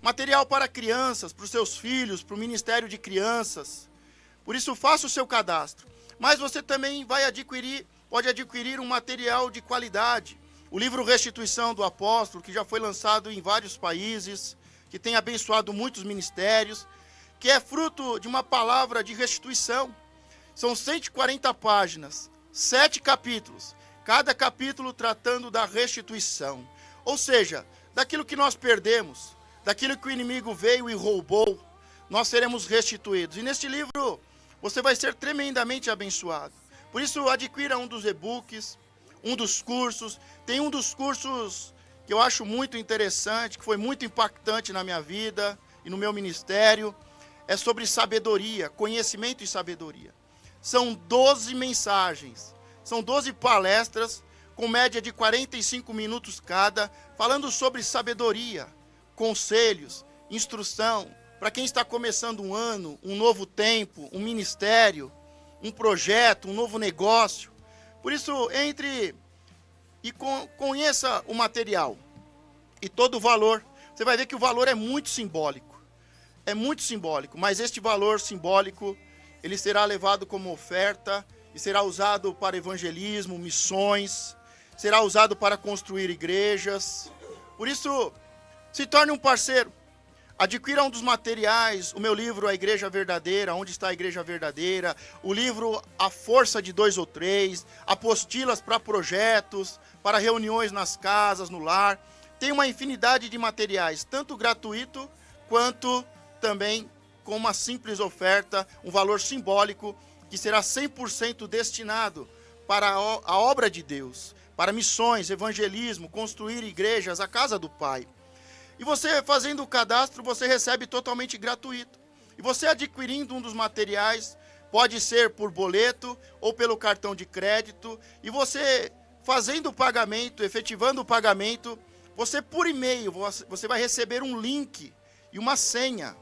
material para crianças, para os seus filhos, para o Ministério de Crianças. Por isso, faça o seu cadastro. Mas você também pode adquirir um material de qualidade. O livro Restituição do Apóstolo, que já foi lançado em vários países, que tem abençoado muitos ministérios, que é fruto de uma palavra de restituição. São 140 páginas, 7 capítulos, cada capítulo tratando da restituição. Ou seja, daquilo que nós perdemos, daquilo que o inimigo veio e roubou, nós seremos restituídos. E neste livro você vai ser tremendamente abençoado. Por isso, adquira um dos e-books, um dos cursos. Tem um dos cursos que eu acho muito interessante, que foi muito impactante na minha vida e no meu ministério. É sobre sabedoria, conhecimento e sabedoria. São 12 mensagens, são 12 palestras, com média de 45 minutos cada, falando sobre sabedoria, conselhos, instrução, para quem está começando um ano, um novo tempo, um ministério, um projeto, um novo negócio. Por isso, entre e conheça o material e todo o valor. Você vai ver que o valor é muito simbólico. É muito simbólico, mas este valor simbólico, ele será levado como oferta e será usado para evangelismo, missões, será usado para construir igrejas. Por isso, se torne um parceiro. Adquira um dos materiais, o meu livro A Igreja Verdadeira, Onde Está a Igreja Verdadeira, o livro A Força de 2 ou 3, apostilas para projetos, para reuniões nas casas, no lar. Tem uma infinidade de materiais, tanto gratuito quanto também com uma simples oferta, um valor simbólico que será 100% destinado para a obra de Deus, para missões, evangelismo, construir igrejas, a casa do Pai. E você fazendo o cadastro, você recebe totalmente gratuito. E você adquirindo um dos materiais, pode ser por boleto ou pelo cartão de crédito. E você fazendo o pagamento, efetivando o pagamento, você por e-mail, você vai receber um link e uma senha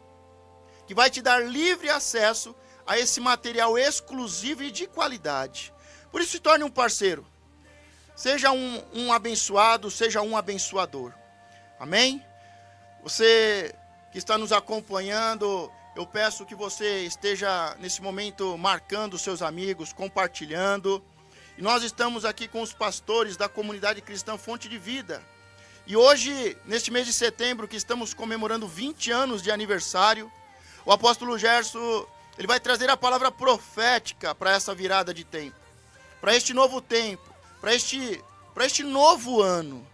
que vai te dar livre acesso a esse material exclusivo e de qualidade. Por isso, se torne um parceiro. Seja um abençoado, seja um abençoador. Amém? Você que está nos acompanhando, eu peço que você esteja nesse momento marcando seus amigos, compartilhando. E nós estamos aqui com os pastores da comunidade cristã Fonte de Vida. E hoje, neste mês de setembro, que estamos comemorando 20 anos de aniversário, o apóstolo Gerson, ele vai trazer a palavra profética para essa virada de tempo, para este novo tempo, para este novo ano.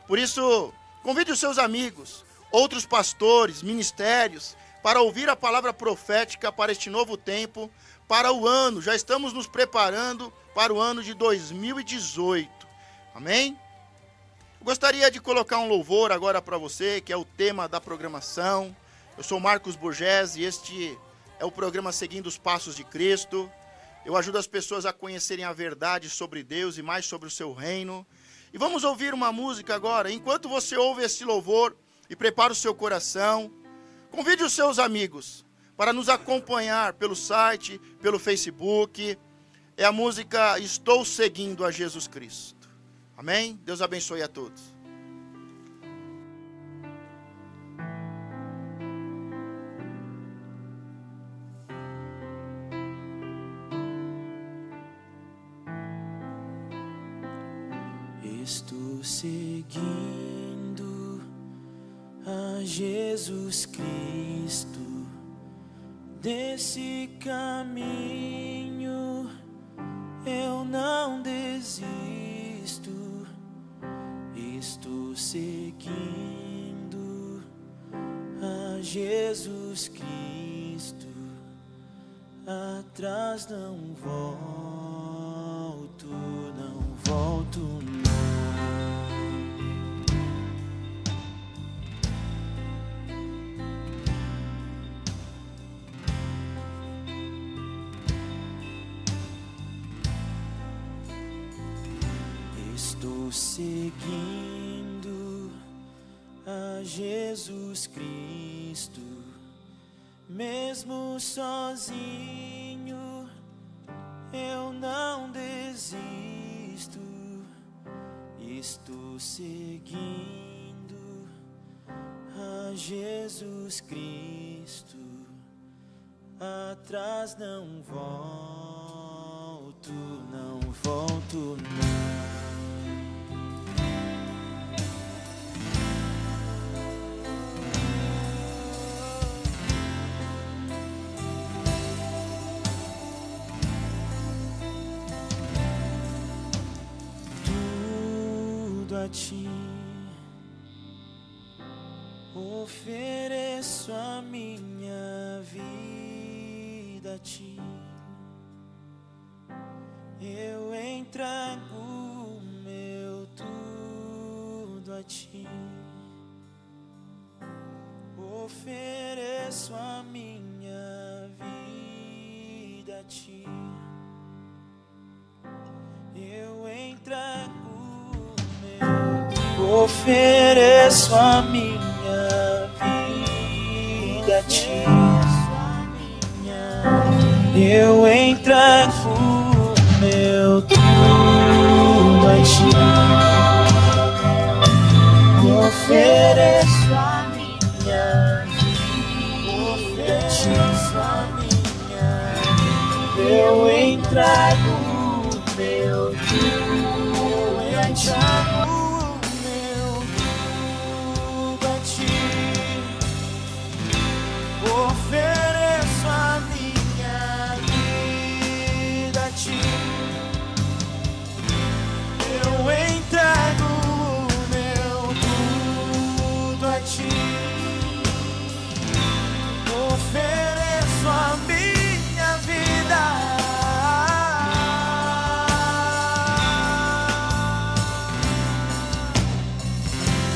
Por isso, convide os seus amigos, outros pastores, ministérios, para ouvir a palavra profética para este novo tempo, para o ano. Já estamos nos preparando para o ano de 2018. Amém? Eu gostaria de colocar um louvor agora para você, que é o tema da programação. Eu sou Marcos Borges e este é o programa Seguindo os Passos de Cristo. Eu ajudo as pessoas a conhecerem a verdade sobre Deus e mais sobre o seu reino. E vamos ouvir uma música agora. Enquanto você ouve esse louvor e prepara o seu coração, convide os seus amigos para nos acompanhar pelo site, pelo Facebook. É a música Estou Seguindo a Jesus Cristo. Amém? Deus abençoe a todos. Estou seguindo a Jesus Cristo, desse caminho eu não desisto. Estou seguindo a Jesus Cristo, atrás não volto, não volto não. Estou seguindo a Jesus Cristo, mesmo sozinho eu não desisto. Estou seguindo a Jesus Cristo, atrás não volto, não volto, não. Tudo a ti ofereço, a minha vida a ti. Eu entrego o meu tudo a ti. Ofereço a minha vida a ti. Eu entrego o meu, ofereço a minha vida a ti. Eu entrego o meu tudo a ti. Ofereço a minha vida a ti. Eu entrego o meu tudo a ti. Ofereço a minha vida a ti. Eu entrego o meu tudo a ti. Ofereço a minha vida.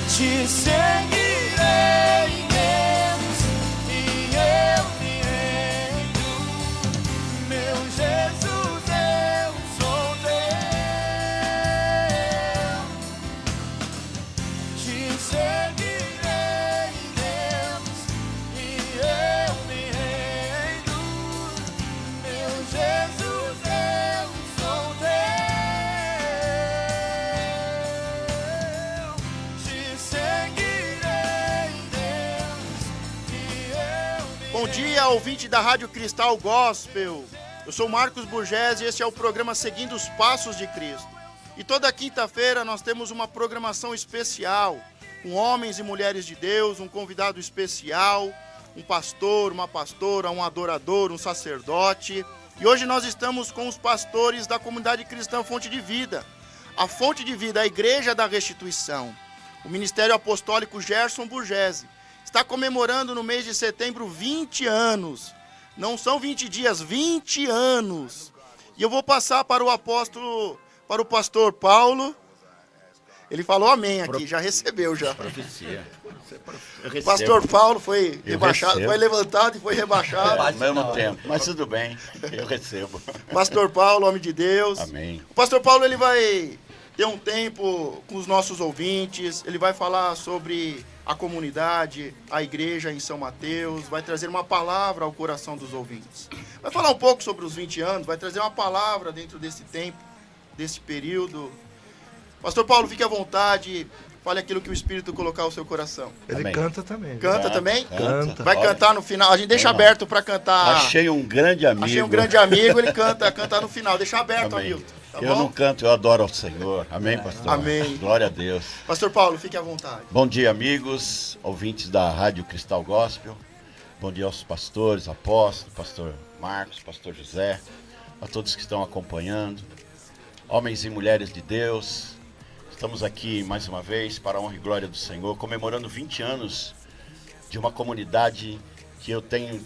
Te seguirei, Deus, e eu me rendo. Meu Jesus, eu sou teu. Te seguirei, Deus, e eu me rendo. Meu Jesus, eu sou teu. Te seguirei, Deus, e eu me Bom dia, ouvinte da Rádio Cristal Gospel. Eu sou Marcos Burgés e este é o programa Seguindo os Passos de Cristo. E toda quinta-feira nós temos uma programação especial, com homens e mulheres de Deus, um convidado especial, um pastor, uma pastora, um adorador, um sacerdote. E hoje nós estamos com os pastores da comunidade cristã Fonte de Vida. A Fonte de Vida, a Igreja da Restituição. O Ministério Apostólico Gerson Burgesi está comemorando no mês de setembro 20 anos. Não são 20 dias, 20 anos. E eu vou passar para o apóstolo, para o pastor Paulo. Ele falou amém aqui, já recebeu já. Profecia. O pastor Paulo foi rebaixado, recebo. foi levantado e foi rebaixado. Ao mesmo tempo, mas tudo bem, eu recebo. Pastor Paulo, homem de Deus. Amém. O pastor Paulo, ele vai ter um tempo com os nossos ouvintes, ele vai falar sobre a comunidade, a igreja em São Mateus, vai trazer uma palavra ao coração dos ouvintes. Vai falar um pouco sobre os 20 anos, vai trazer uma palavra dentro desse tempo, desse período. Pastor Paulo, fique à vontade, fale aquilo que o Espírito colocar ao seu coração. Ele Amém. canta também. Canta também? Canta. Vai Olha, cantar no final, a gente deixa Vamos. aberto para cantar. Achei um grande amigo. Achei um grande amigo, ele canta no final, deixa aberto, Amém. Hamilton. Tá Eu bom? não canto, eu adoro ao Senhor. Amém, pastor? Amém. Glória a Deus. Pastor Paulo, fique à vontade. Bom dia, amigos, ouvintes da Rádio Cristal Gospel. Bom dia aos pastores, apóstolos, pastor Marcos, pastor José, a todos que estão acompanhando, homens e mulheres de Deus. Estamos aqui mais uma vez para a honra e glória do Senhor, comemorando 20 anos de uma comunidade que eu tenho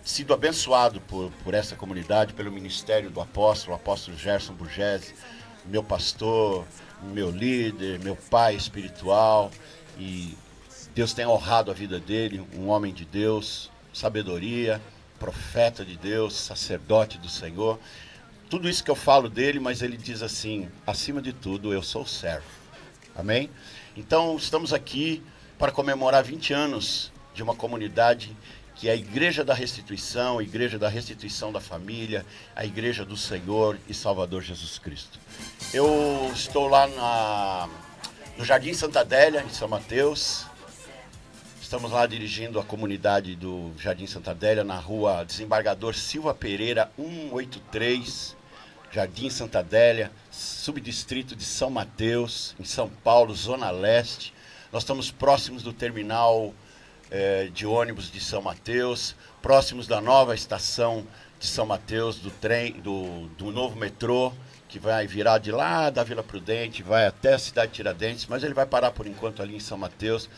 sido abençoado por essa comunidade, pelo ministério do apóstolo Gerson Burgesi, meu pastor, meu líder, meu pai espiritual, e Deus tem honrado a vida dele, um homem de Deus, sabedoria, profeta de Deus, sacerdote do Senhor. Tudo isso que eu falo dele, mas ele diz assim, acima de tudo, eu sou servo. Amém? Então, estamos aqui para comemorar 20 anos de uma comunidade que é a Igreja da Restituição, a Igreja da Restituição da Família, a Igreja do Senhor e Salvador Jesus Cristo. Eu estou lá no Jardim Santa Adélia, em São Mateus, estamos lá dirigindo a comunidade do Jardim Santa Adélia, na rua Desembargador Silva Pereira, 183, Jardim Santa Adélia, subdistrito de São Mateus, em São Paulo, Zona Leste. Nós estamos próximos do terminal de ônibus de São Mateus, próximos da nova estação de São Mateus, do trem, do novo metrô, que vai virar de lá da Vila Prudente, vai até a cidade de Tiradentes, mas ele vai parar por enquanto ali em São Mateus.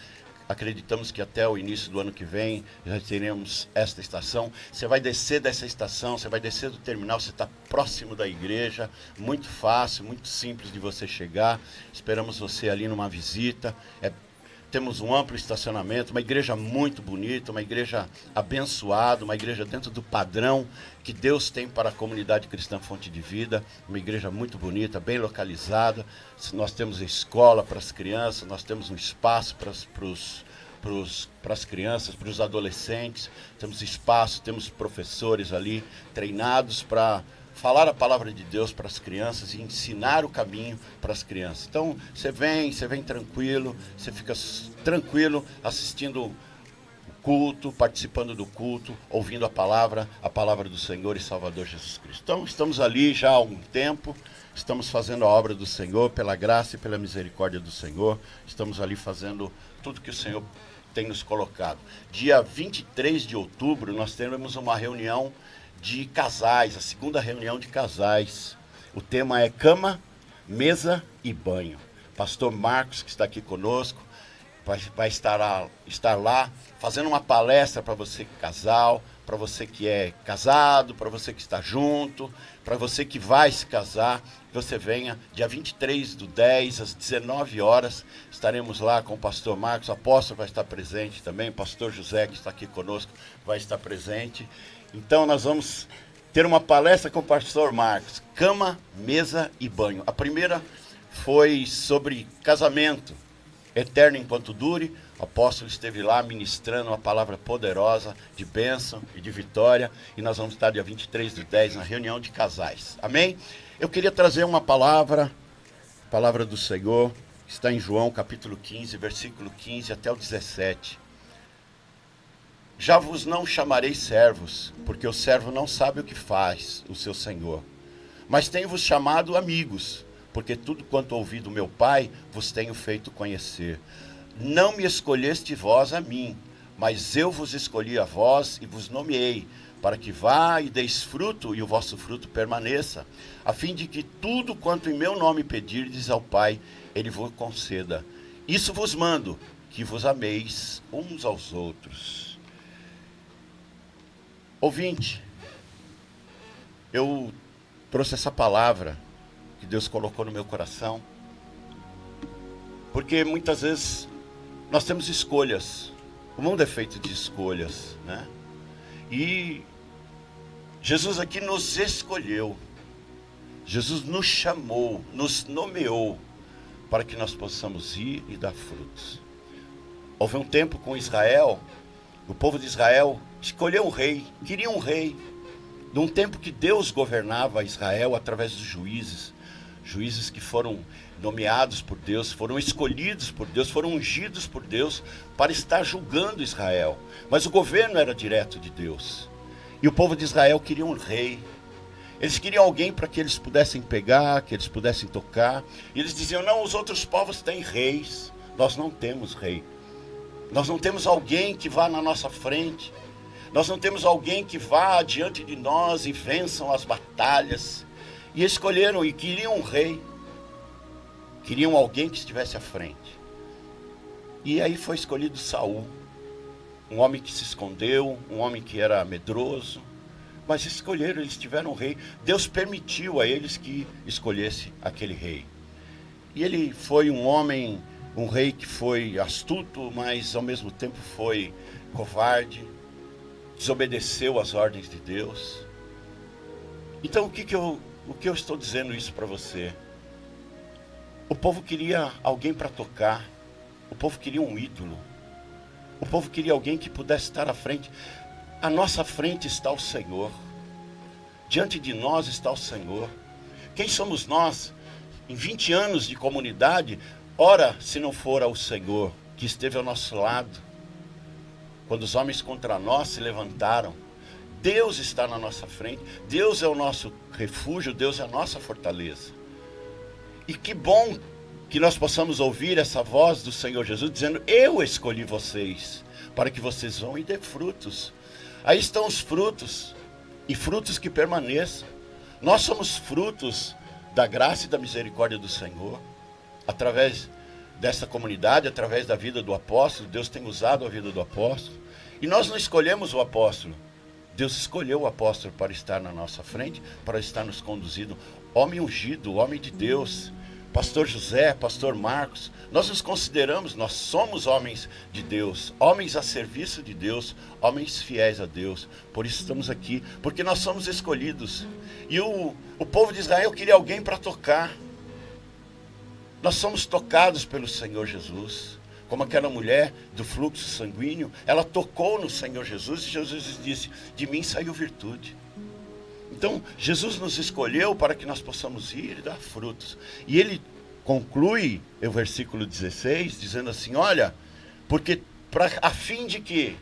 Acreditamos que até o início do ano que vem já teremos esta estação. Você vai descer dessa estação, você vai descer do terminal, você está próximo da igreja, muito fácil, muito simples de você chegar. Esperamos você ali numa visita. Temos um amplo estacionamento, uma igreja muito bonita, uma igreja abençoada, uma igreja dentro do padrão que Deus tem para a comunidade cristã Fonte de Vida, uma igreja muito bonita, bem localizada. Nós temos escola para as crianças, nós temos um espaço para as crianças, para os adolescentes, temos espaço, temos professores ali treinados para falar a palavra de Deus para as crianças e ensinar o caminho para as crianças. Então, você vem tranquilo, você fica tranquilo assistindo o culto, participando do culto, ouvindo a palavra do Senhor e Salvador Jesus Cristo. Então, estamos ali já há algum tempo, estamos fazendo a obra do Senhor, pela graça e pela misericórdia do Senhor, estamos ali fazendo tudo que o Senhor tem nos colocado. Dia 23 de outubro, nós teremos uma reunião de casais, a segunda reunião de casais. O tema é cama, mesa e banho. Pastor Marcos, que está aqui conosco, vai estar lá fazendo uma palestra para você casal, para você que é casado, para você que está junto, para você que vai se casar, que você venha dia 23/10, às 19 horas, estaremos lá com o pastor Marcos, o apóstolo vai estar presente também, o pastor José, que está aqui conosco, vai estar presente. Então nós vamos ter uma palestra com o pastor Marcos, cama, mesa e banho. A primeira foi sobre casamento, eterno enquanto dure. O apóstolo esteve lá ministrando uma palavra poderosa de bênção e de vitória. E nós vamos estar dia 23/10 na reunião de casais. Amém? Eu queria trazer uma palavra do Senhor, que está em João capítulo 15, versículo 15 até o 17. Já vos não chamarei servos, porque o servo não sabe o que faz o seu senhor. Mas tenho-vos chamado amigos, porque tudo quanto ouvi do meu Pai vos tenho feito conhecer. Não me escolheste vós a mim, mas eu vos escolhi a vós e vos nomeei, para que vá e deis fruto e o vosso fruto permaneça, a fim de que tudo quanto em meu nome pedirdes ao Pai, Ele vos conceda. Isso vos mando, que vos ameis uns aos outros. Ouvinte, eu trouxe essa palavra que Deus colocou no meu coração, porque muitas vezes nós temos escolhas, o mundo é feito de escolhas, né? E Jesus aqui nos escolheu, Jesus nos chamou, nos nomeou, para que nós possamos ir e dar frutos. Houve um tempo com Israel, o povo de Israel escolheu um rei, queria um rei. Num tempo que Deus governava Israel através dos juízes, juízes que foram nomeados por Deus, foram escolhidos por Deus, foram ungidos por Deus para estar julgando Israel. Mas o governo era direto de Deus. E o povo de Israel queria um rei. Eles queriam alguém para que eles pudessem pegar, que eles pudessem tocar. E eles diziam, não, os outros povos têm reis, nós não temos rei. Nós não temos alguém que vá na nossa frente. Nós não temos alguém que vá diante de nós e vençam as batalhas. E escolheram e queriam um rei. Queriam alguém que estivesse à frente. E aí foi escolhido Saul. Um homem que se escondeu, um homem que era medroso. Mas escolheram, eles tiveram um rei. Deus permitiu a eles que escolhesse aquele rei. E ele foi um homem, um rei que foi astuto, mas ao mesmo tempo foi covarde. Desobedeceu às ordens de Deus. Então o que eu estou dizendo isso para você? O povo queria alguém para tocar. O povo queria um ídolo. O povo queria alguém que pudesse estar à frente. À nossa frente está o Senhor. Diante de nós está o Senhor. Quem somos nós? Em 20 anos de comunidade, ora, se não for ao Senhor que esteve ao nosso lado. quando os homens contra nós se levantaram, Deus está na nossa frente, Deus é o nosso refúgio, Deus é a nossa fortaleza. E que bom que nós possamos ouvir essa voz do Senhor Jesus dizendo: eu escolhi vocês, para que vocês vão e dê frutos. Aí estão os frutos, e frutos que permaneçam. Nós somos frutos da graça e da misericórdia do Senhor, através dessa comunidade, através da vida do apóstolo. Deus tem usado a vida do apóstolo, e nós não escolhemos o apóstolo, Deus escolheu o apóstolo para estar na nossa frente, para estar nos conduzindo. Homem ungido, homem de Deus, pastor José, pastor Marcos, nós nos consideramos, nós somos homens de Deus, homens a serviço de Deus, homens fiéis a Deus. Por isso estamos aqui, porque nós somos escolhidos. E o povo de Israel queria alguém para tocar. Nós somos tocados pelo Senhor Jesus. Como aquela mulher do fluxo sanguíneo, ela tocou no Senhor Jesus e Jesus disse: de mim saiu virtude. Então, Jesus nos escolheu para que nós possamos ir e dar frutos. E ele conclui o versículo 16, dizendo assim: olha, porque a fim de que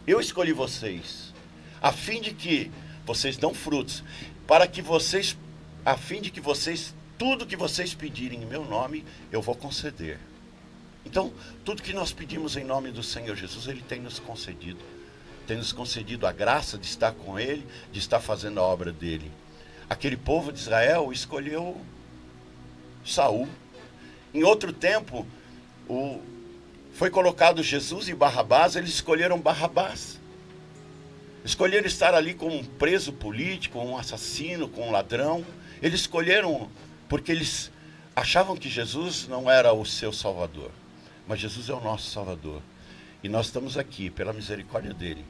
eu escolhi vocês, a fim de que vocês dão frutos, para que vocês, a fim de que vocês, tudo que vocês pedirem em meu nome, eu vou conceder. Então, tudo que nós pedimos em nome do Senhor Jesus, Ele tem nos concedido. Tem nos concedido a graça de estar com Ele, de estar fazendo a obra dEle. Aquele povo de Israel escolheu Saul. Em outro tempo, foi colocado Jesus e Barrabás, eles escolheram Barrabás. Escolheram estar ali como um preso político, um assassino, com um ladrão. Eles escolheram porque eles achavam que Jesus não era o seu Salvador. Mas Jesus é o nosso Salvador. E nós estamos aqui, pela misericórdia dEle,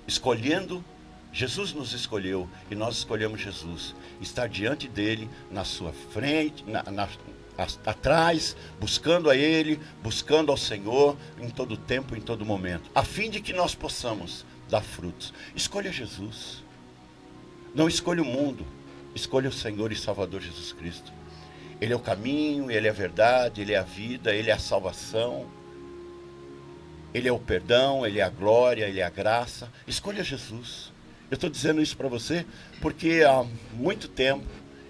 escolhendo. Jesus nos escolheu e nós escolhemos Jesus. Estar diante dEle, na sua frente, atrás, buscando a Ele, buscando ao Senhor, em todo tempo, em todo momento. A fim de que nós possamos dar frutos. Escolha Jesus. Não escolha o mundo. Escolha o Senhor e Salvador Jesus Cristo. Ele é o caminho, Ele é a verdade, Ele é a vida, Ele é a salvação. Ele é o perdão, Ele é a glória, Ele é a graça. Escolha Jesus. Eu estou dizendo isso para você porque há muito tempo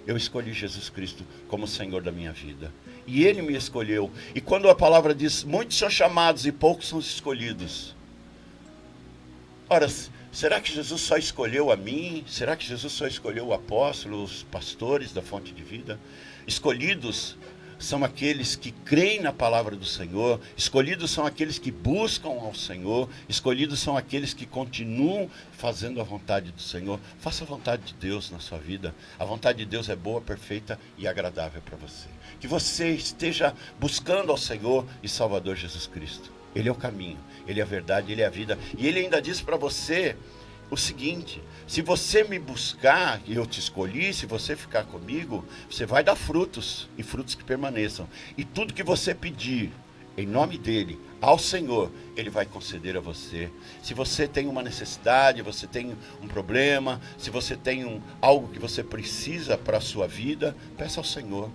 eu escolhi Jesus Cristo como Senhor da minha vida. E Ele me escolheu. E quando a palavra diz: muitos são chamados e poucos são escolhidos. Ora, será que Jesus só escolheu a mim? Será que Jesus só escolheu o apóstolo, os pastores da Fonte de Vida? Escolhidos são aqueles que creem na palavra do Senhor. Escolhidos são aqueles que buscam ao Senhor. Escolhidos são aqueles que continuam fazendo a vontade do Senhor. Faça a vontade de Deus na sua vida. A vontade de Deus é boa, perfeita e agradável para você. Que você esteja buscando ao Senhor e Salvador Jesus Cristo. Ele é o caminho, Ele é a verdade, Ele é a vida. E Ele ainda diz para você o seguinte: se você me buscar e eu te escolhi, se você ficar comigo, você vai dar frutos, e frutos que permaneçam. E tudo que você pedir em nome dEle ao Senhor, Ele vai conceder a você. Se você tem uma necessidade, você tem um problema, se você tem algo que você precisa para a sua vida, peça ao Senhor,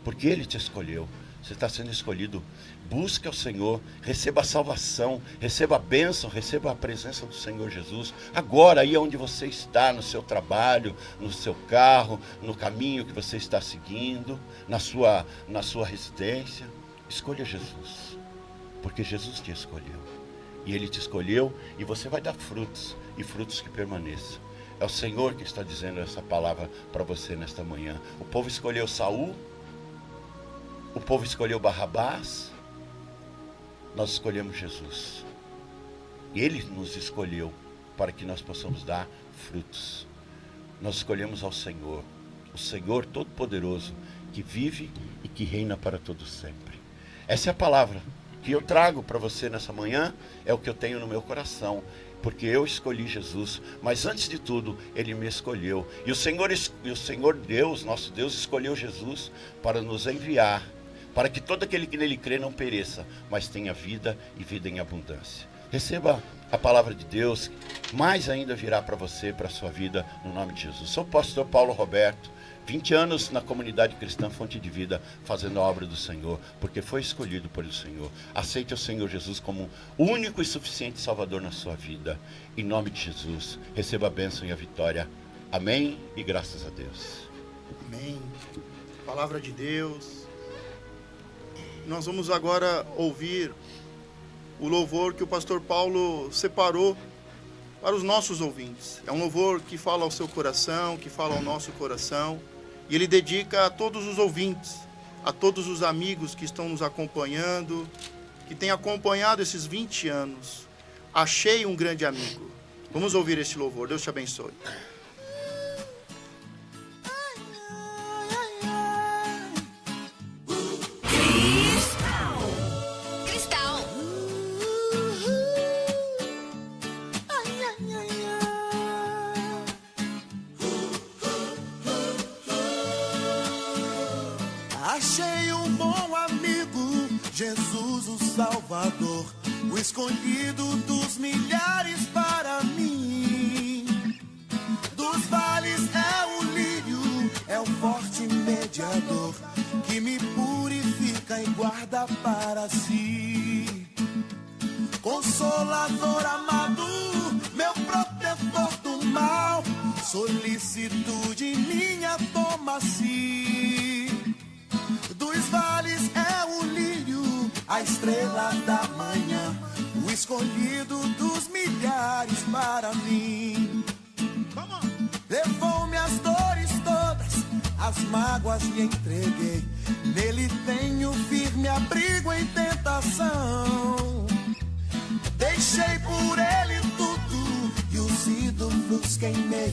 porque Ele te escolheu. Você está sendo escolhido. Busque ao Senhor, receba a salvação, receba a bênção, receba a presença do Senhor Jesus. Agora, aí onde você está, no seu trabalho, no seu carro, no caminho que você está seguindo, na sua residência, escolha Jesus. Porque Jesus te escolheu. E Ele te escolheu e você vai dar frutos, e frutos que permaneçam. É o Senhor que está dizendo essa palavra para você nesta manhã. O povo escolheu Saul. O povo escolheu Barrabás, nós escolhemos Jesus. E Ele nos escolheu para que nós possamos dar frutos. Nós escolhemos ao Senhor, o Senhor Todo-Poderoso, que vive e que reina para todo sempre. Essa é a palavra que eu trago para você nessa manhã, é o que eu tenho no meu coração. Porque eu escolhi Jesus, mas antes de tudo, Ele me escolheu. E o Senhor Deus, nosso Deus, escolheu Jesus para nos enviar, para que todo aquele que nele crê não pereça, mas tenha vida e vida em abundância. Receba a palavra de Deus, mais ainda virá para você, para a sua vida, no nome de Jesus. Sou o pastor Paulo Roberto, 20 anos na comunidade cristã Fonte de Vida, fazendo a obra do Senhor, porque foi escolhido por o Senhor. Aceite o Senhor Jesus como o único e suficiente Salvador na sua vida. Em nome de Jesus, receba a bênção e a vitória. Amém e graças a Deus. Amém. Palavra de Deus. Nós vamos agora ouvir o louvor que o pastor Paulo separou para os nossos ouvintes. É um louvor que fala ao seu coração, que fala ao nosso coração, e ele dedica a todos os ouvintes, a todos os amigos que estão nos acompanhando, que têm acompanhado esses 20 anos. Achei um grande amigo. Vamos ouvir este louvor. Deus te abençoe. Achei um bom amigo, Jesus o Salvador, o escolhido dos milhares para mim. Dos vales é o lírio, é o forte mediador, que me purifica e guarda para si. Consolador amado, meu protetor do mal, solicitude minha toma-se. Dos vales é o lírio, a estrela da manhã, o escolhido dos milhares para mim. Levou-me as dores todas, as mágoas lhe entreguei, nele tenho firme abrigo em tentação. Deixei por ele tudo e os ídolos queimei,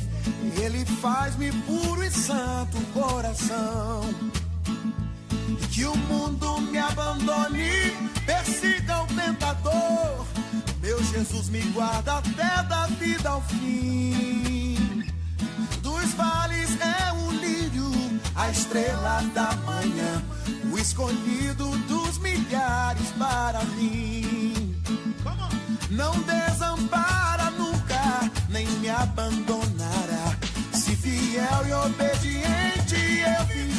ele faz-me puro e santo coração. Que o mundo me abandone, persiga o tentador, meu Jesus me guarda até da vida ao fim. Dos vales é o lírio, a estrela da manhã, o escolhido dos milhares para mim. Não desampara nunca, nem me abandonará, se fiel e obediente eu viver.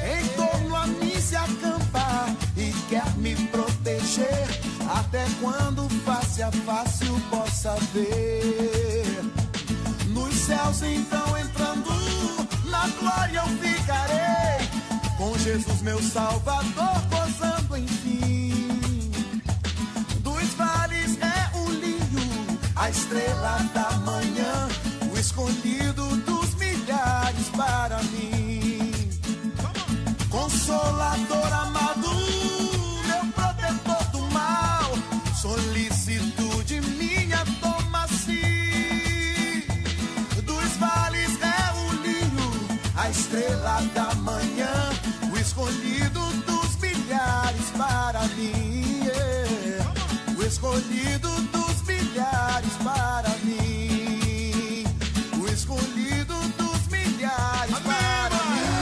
Em torno a mim se acampa e quer me proteger, até quando face a face o possa ver. Nos céus então entrando, na glória eu ficarei, com Jesus meu Salvador gozando enfim. Dos vales é o lírio, a estrela da manhã, o escolhido dos milhares para mim. Consolador amado, meu protetor do mal, solicitude minha toma-se. Dos vales é o lírio, a estrela da manhã, o escolhido dos milhares para mim. O escolhido dos milhares para mim. O escolhido dos milhares para mim.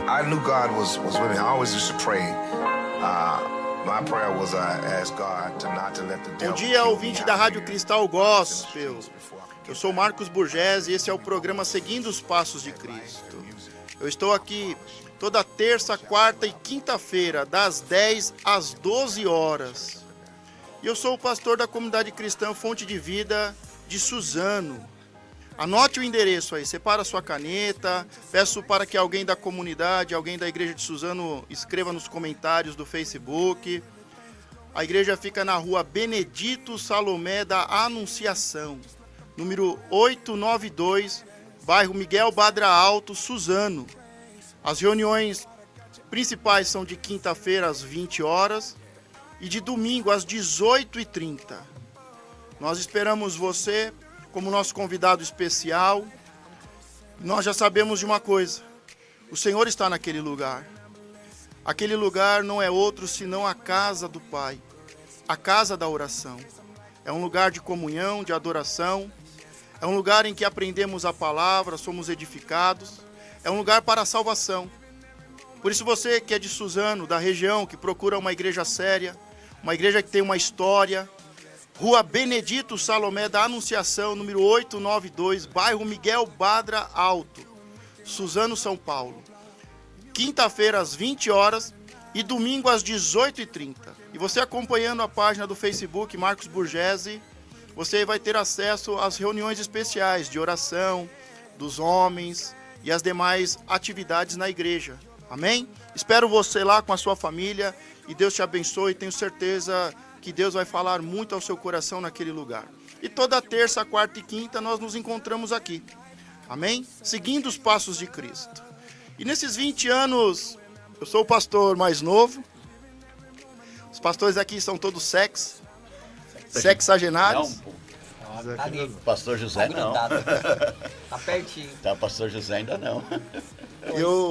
I knew God was with me. I always used to pray. My prayer was I asked God to not to let the devil Bom dia, keep me ouvinte out da of Rádio here. Cristal Gospel. Eu sou Marcos Burgés e esse é o programa Seguindo os Passos de Cristo. Eu estou aqui toda terça, quarta e quinta-feira, das 10 às 12 horas. E eu sou o pastor da comunidade cristã Fonte de Vida de Suzano. Anote o endereço aí, separa a sua caneta, peço para que alguém da comunidade, alguém da igreja de Suzano escreva nos comentários do Facebook. A igreja fica na rua Benedito Salomé da Anunciação, número 892, bairro Miguel Badra Alto, Suzano. As reuniões principais são de quinta-feira às 20 horas e de domingo às 18h30. Nós esperamos você como nosso convidado especial. Nós já sabemos de uma coisa: o Senhor está naquele lugar. Aquele lugar não é outro senão a casa do Pai, a casa da oração. É um lugar de comunhão, de adoração. É um lugar em que aprendemos a palavra, somos edificados. É um lugar para a salvação. Por isso você que é de Suzano, da região, que procura uma igreja séria, uma igreja que tem uma história, Rua Benedito Salomé da Anunciação, número 892, bairro Miguel Badra Alto, Suzano, São Paulo. Quinta-feira às 20 horas e domingo às 18h30. E você acompanhando a página do Facebook Marcos Burgesi, você vai ter acesso às reuniões especiais de oração, dos homens e as demais atividades na igreja. Amém? Espero você lá com a sua família e Deus te abençoe. Tenho certeza que Deus vai falar muito ao seu coração naquele lugar. E toda terça, quarta e quinta nós nos encontramos aqui. Amém? Seguindo os passos de Cristo. E nesses 20 anos, eu sou o pastor mais novo. Os pastores aqui são todos sexagenários. Não, Tá ali. pastor José não. Tá pertinho. Tá, pastor José ainda não.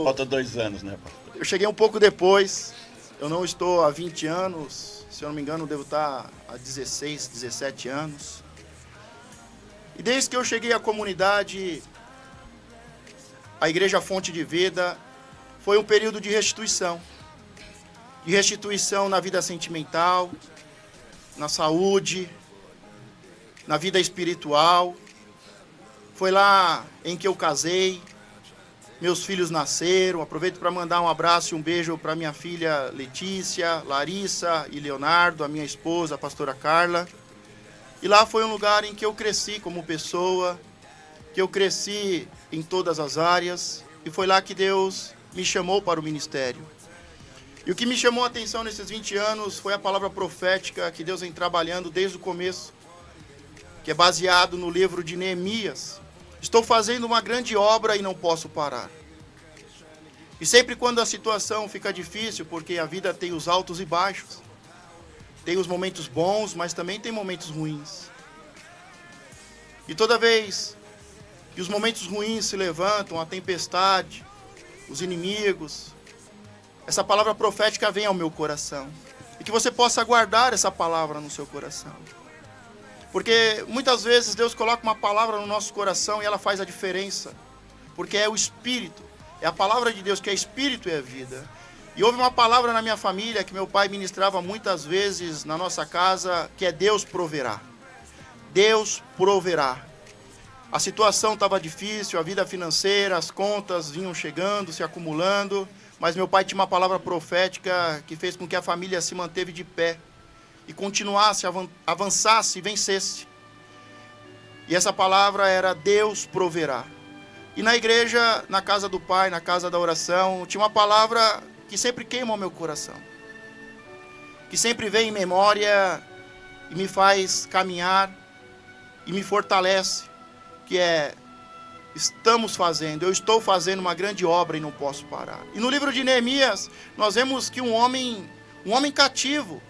Falta 2 anos, né, pastor? Eu cheguei um pouco depois. Eu não estou há 20 anos. Se eu não me engano, eu devo estar há 16, 17 anos. E desde que eu cheguei à comunidade, a Igreja Fonte de Vida, foi um período de restituição. De restituição na vida sentimental, na saúde, na vida espiritual. Foi lá em que eu casei, meus filhos nasceram. Aproveito para mandar um abraço e um beijo para minha filha Letícia, Larissa e Leonardo, a minha esposa, a pastora Carla. E lá foi um lugar em que eu cresci como pessoa, que eu cresci em todas as áreas, e foi lá que Deus me chamou para o ministério. E o que me chamou a atenção nesses 20 anos foi a palavra profética que Deus vem trabalhando desde o começo, que é baseado no livro de Neemias. Estou fazendo uma grande obra e não posso parar. E sempre quando a situação fica difícil, porque a vida tem os altos e baixos, tem os momentos bons, mas também tem momentos ruins. E toda vez que os momentos ruins se levantam, a tempestade, os inimigos, essa palavra profética vem ao meu coração. E que você possa guardar essa palavra no seu coração. Porque muitas vezes Deus coloca uma palavra no nosso coração e ela faz a diferença. Porque é o Espírito, é a palavra de Deus que é Espírito e é vida. E houve uma palavra na minha família que meu pai ministrava muitas vezes na nossa casa, que é Deus proverá. Deus proverá. A situação estava difícil, a vida financeira, as contas vinham chegando, se acumulando, mas meu pai tinha uma palavra profética que fez com que a família se manteve de pé e continuasse, avançasse e vencesse. E essa palavra era Deus proverá. E na igreja, na casa do Pai, na casa da oração, tinha uma palavra que sempre queima o meu coração, que sempre vem em memória e me faz caminhar e me fortalece, que é: eu estou fazendo uma grande obra e não posso parar. E no livro de Neemias, nós vemos que um homem cativo,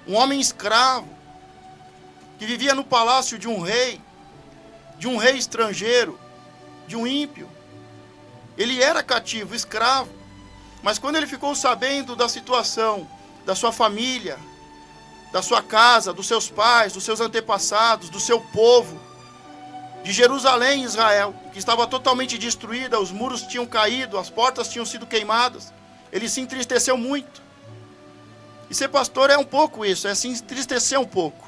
um homem escravo, que vivia no palácio de um rei estrangeiro, de um ímpio. Ele era cativo, escravo, mas quando ele ficou sabendo da situação da sua família, da sua casa, dos seus pais, dos seus antepassados, do seu povo, de Jerusalém, Israel, que estava totalmente destruída, os muros tinham caído, as portas tinham sido queimadas, ele se entristeceu muito. E ser pastor é um pouco isso, é se entristecer um pouco.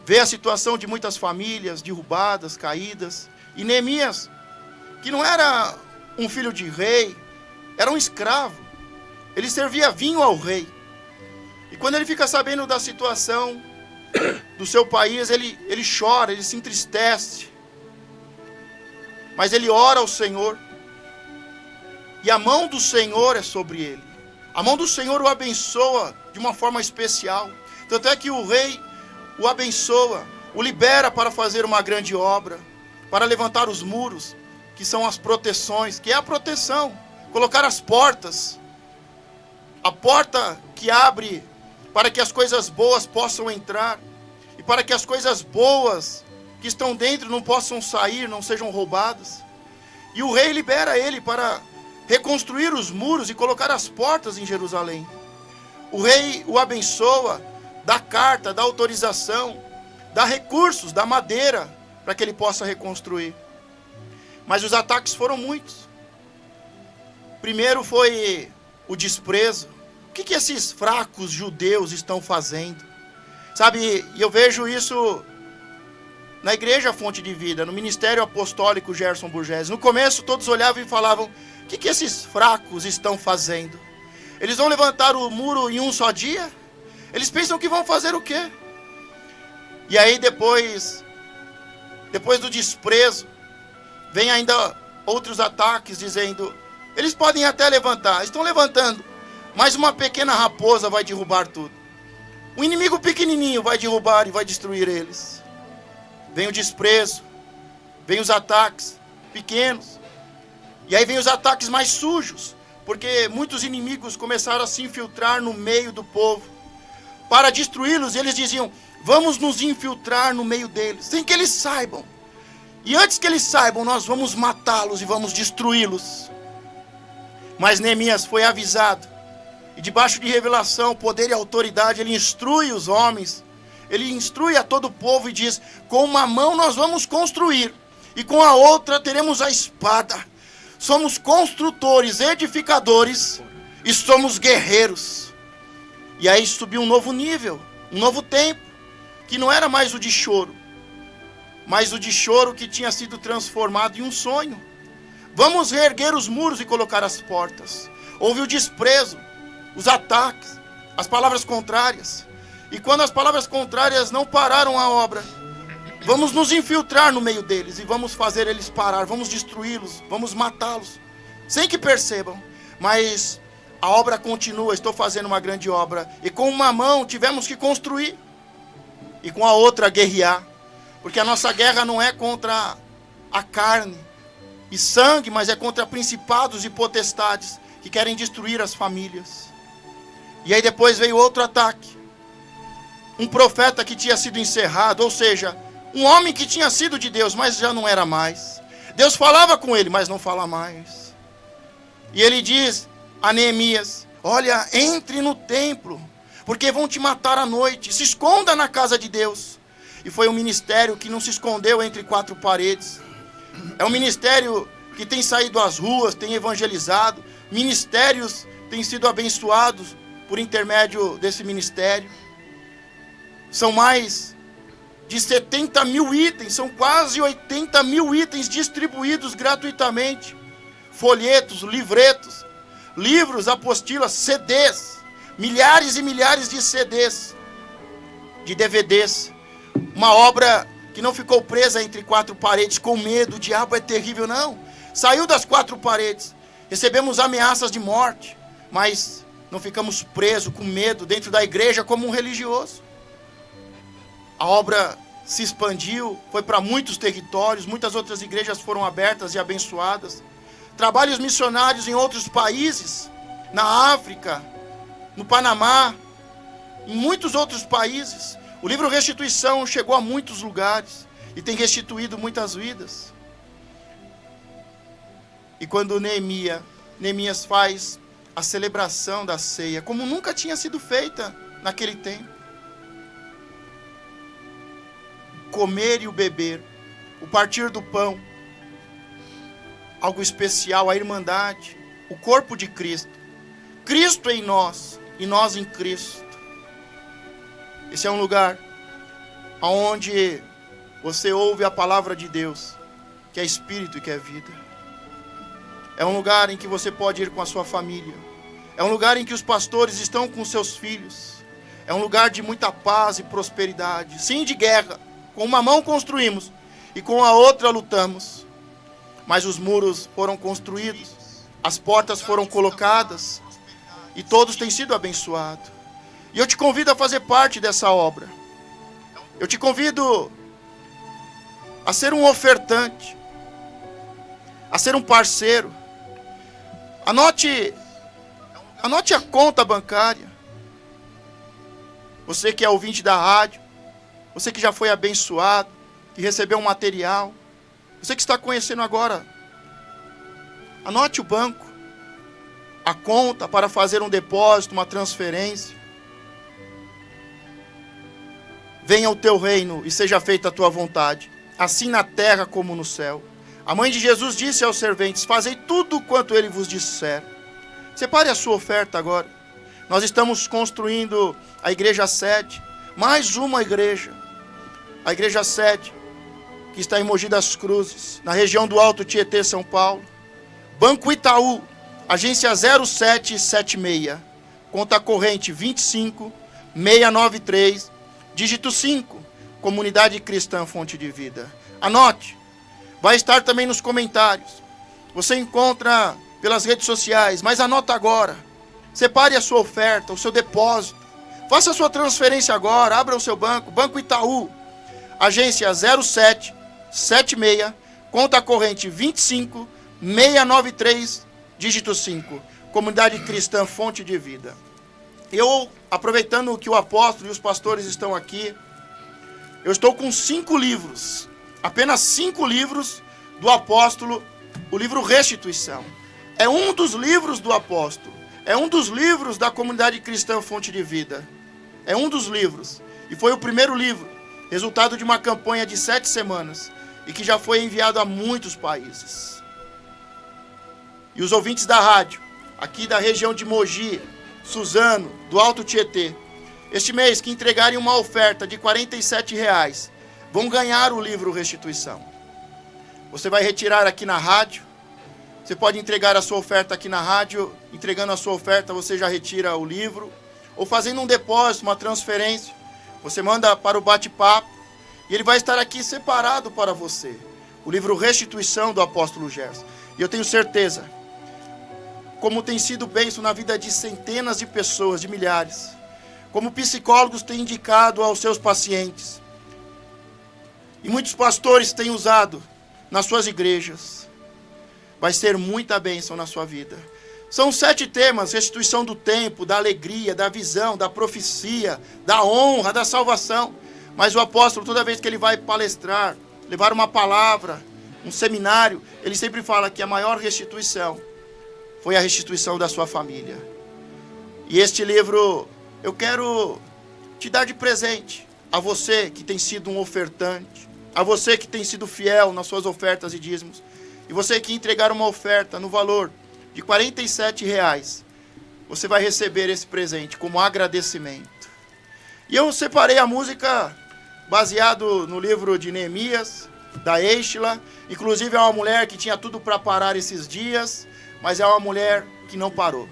Ver a situação de muitas famílias derrubadas, caídas. E Neemias, que não era um filho de rei, era um escravo. Ele servia vinho ao rei. E quando ele fica sabendo da situação do seu país, ele chora, ele se entristece. Mas ele ora ao Senhor. E a mão do Senhor é sobre ele. A mão do Senhor o abençoa de uma forma especial. Tanto é que o rei o abençoa, o libera para fazer uma grande obra, para levantar os muros, que são as proteções, que é a proteção. Colocar as portas. A porta que abre para que as coisas boas possam entrar, e para que as coisas boas que estão dentro não possam sair, não sejam roubadas. E o rei libera ele para reconstruir os muros e colocar as portas em Jerusalém. O rei o abençoa, dá carta, dá autorização, dá recursos, dá madeira, para que ele possa reconstruir. Mas os ataques foram muitos. Primeiro foi o desprezo. O que esses fracos judeus estão fazendo? Sabe, eu vejo isso na igreja Fonte de Vida, no ministério apostólico Gerson Burgess. No começo todos olhavam e falavam: o que esses fracos estão fazendo? Eles vão levantar o muro em um só dia? Eles pensam que vão fazer o quê? E aí depois do desprezo, vem ainda outros ataques dizendo: eles podem até levantar, estão levantando, mas uma pequena raposa vai derrubar tudo. Um inimigo pequenininho vai derrubar e vai destruir eles. Vem o desprezo, vem os ataques pequenos, e aí vem os ataques mais sujos, porque muitos inimigos começaram a se infiltrar no meio do povo para destruí-los, e eles diziam: vamos nos infiltrar no meio deles, sem que eles saibam. E antes que eles saibam, nós vamos matá-los e vamos destruí-los. Mas Neemias foi avisado, e debaixo de revelação, poder e autoridade, ele instrui os homens, ele instrui a todo o povo e diz: com uma mão nós vamos construir, e com a outra teremos a espada. Somos construtores, edificadores, e somos guerreiros. E aí subiu um novo nível, um novo tempo, que não era mais o de choro, mas o de choro que tinha sido transformado em um sonho. Vamos reerguer os muros e colocar as portas. Houve o desprezo, os ataques, as palavras contrárias. E quando as palavras contrárias não pararam a obra, vamos nos infiltrar no meio deles e vamos fazer eles parar, vamos destruí-los, vamos matá-los, sem que percebam. Mas a obra continua, estou fazendo uma grande obra. E com uma mão tivemos que construir, e com a outra guerrear. Porque a nossa guerra não é contra a carne e sangue, mas é contra principados e potestades que querem destruir as famílias. E aí depois veio outro ataque. Um profeta que tinha sido encerrado, ou seja, um homem que tinha sido de Deus, mas já não era mais. Deus falava com ele, mas não fala mais. E ele diz a Neemias: olha, entre no templo, porque vão te matar à noite, se esconda na casa de Deus. E foi um ministério que não se escondeu entre quatro paredes. É um ministério que tem saído às ruas, tem evangelizado. Ministérios têm sido abençoados por intermédio desse ministério. São mais de 70 mil itens, são quase 80 mil itens distribuídos gratuitamente. Folhetos, livretos, livros, apostilas, CDs, milhares e milhares de CDs, de DVDs. Uma obra que não ficou presa entre quatro paredes com medo, o diabo é terrível, não. Saiu das quatro paredes, recebemos ameaças de morte, mas não ficamos presos com medo dentro da igreja como um religioso. A obra se expandiu, foi para muitos territórios, muitas outras igrejas foram abertas e abençoadas. Trabalhos missionários em outros países, na África, no Panamá, em muitos outros países. O livro Restituição chegou a muitos lugares e tem restituído muitas vidas. E quando Neemias faz a celebração da ceia, como nunca tinha sido feita naquele tempo, comer e o beber, o partir do pão, algo especial, a irmandade, o corpo de Cristo, Cristo em nós e nós em Cristo. Esse é um lugar onde você ouve a palavra de Deus, que é Espírito e que é vida. É um lugar em que você pode ir com a sua família. É um lugar em que os pastores estão com seus filhos. É um lugar de muita paz e prosperidade. Sim, de guerra. Com uma mão construímos e com a outra lutamos. Mas os muros foram construídos, as portas foram colocadas e todos têm sido abençoados. E eu te convido a fazer parte dessa obra. Eu te convido a ser um ofertante, a ser um parceiro. Anote a conta bancária. você que é ouvinte da rádio, você que já foi abençoado, que recebeu um material, você que está conhecendo agora, anote o banco, a conta para fazer um depósito, uma transferência. Venha o teu reino e seja feita a tua vontade, assim na terra como no céu. A mãe de Jesus disse aos serventes: fazei tudo quanto ele vos disser. Separe a sua oferta agora. Nós estamos construindo a igreja sede, mais uma igreja. A igreja sede, que está em Mogi das Cruzes, na região do Alto Tietê, São Paulo. Banco Itaú, agência 0776, conta corrente 25693, dígito 5, Comunidade Cristã Fonte de Vida. Anote, vai estar também nos comentários. Você encontra pelas redes sociais, mas anota agora. Separe a sua oferta, o seu depósito. Faça a sua transferência agora, abra o seu banco, Banco Itaú, agência 0776, conta corrente 25693, dígito 5, Comunidade Cristã Fonte de Vida. Eu, aproveitando que o apóstolo e os pastores estão aqui, eu estou com 5 livros, apenas 5 livros do apóstolo, o livro Restituição. É um dos livros do apóstolo, é um dos livros da Comunidade Cristã Fonte de Vida. É um dos livros, e foi o primeiro livro, resultado de uma campanha de 7 semanas, e que já foi enviado a muitos países. E os ouvintes da rádio, aqui da região de Mogi, Suzano, do Alto Tietê, este mês que entregarem uma oferta de R$ 47, vão ganhar o livro Restituição. Você vai retirar aqui na rádio, você pode entregar a sua oferta aqui na rádio, entregando a sua oferta você já retira o livro, ou fazendo um depósito, uma transferência, você manda para o bate-papo, e ele vai estar aqui separado para você. O livro Restituição do apóstolo Gerson. E eu tenho certeza, como tem sido bênção na vida de centenas de pessoas, de milhares, como psicólogos têm indicado aos seus pacientes, e muitos pastores têm usado nas suas igrejas, vai ser muita bênção na sua vida. São 7 temas: restituição do tempo, da alegria, da visão, da profecia, da honra, da salvação. Mas o apóstolo, toda vez que ele vai palestrar, levar uma palavra, um seminário, ele sempre fala que a maior restituição foi a restituição da sua família. E este livro eu quero te dar de presente a você que tem sido um ofertante, a você que tem sido fiel nas suas ofertas e dízimos, e você que entregar uma oferta no valor de R$ 47, você vai receber esse presente como agradecimento. E eu separei a música baseado no livro de Neemias, da Eixla. Inclusive é uma mulher que tinha tudo para parar esses dias, mas é uma mulher que não parou.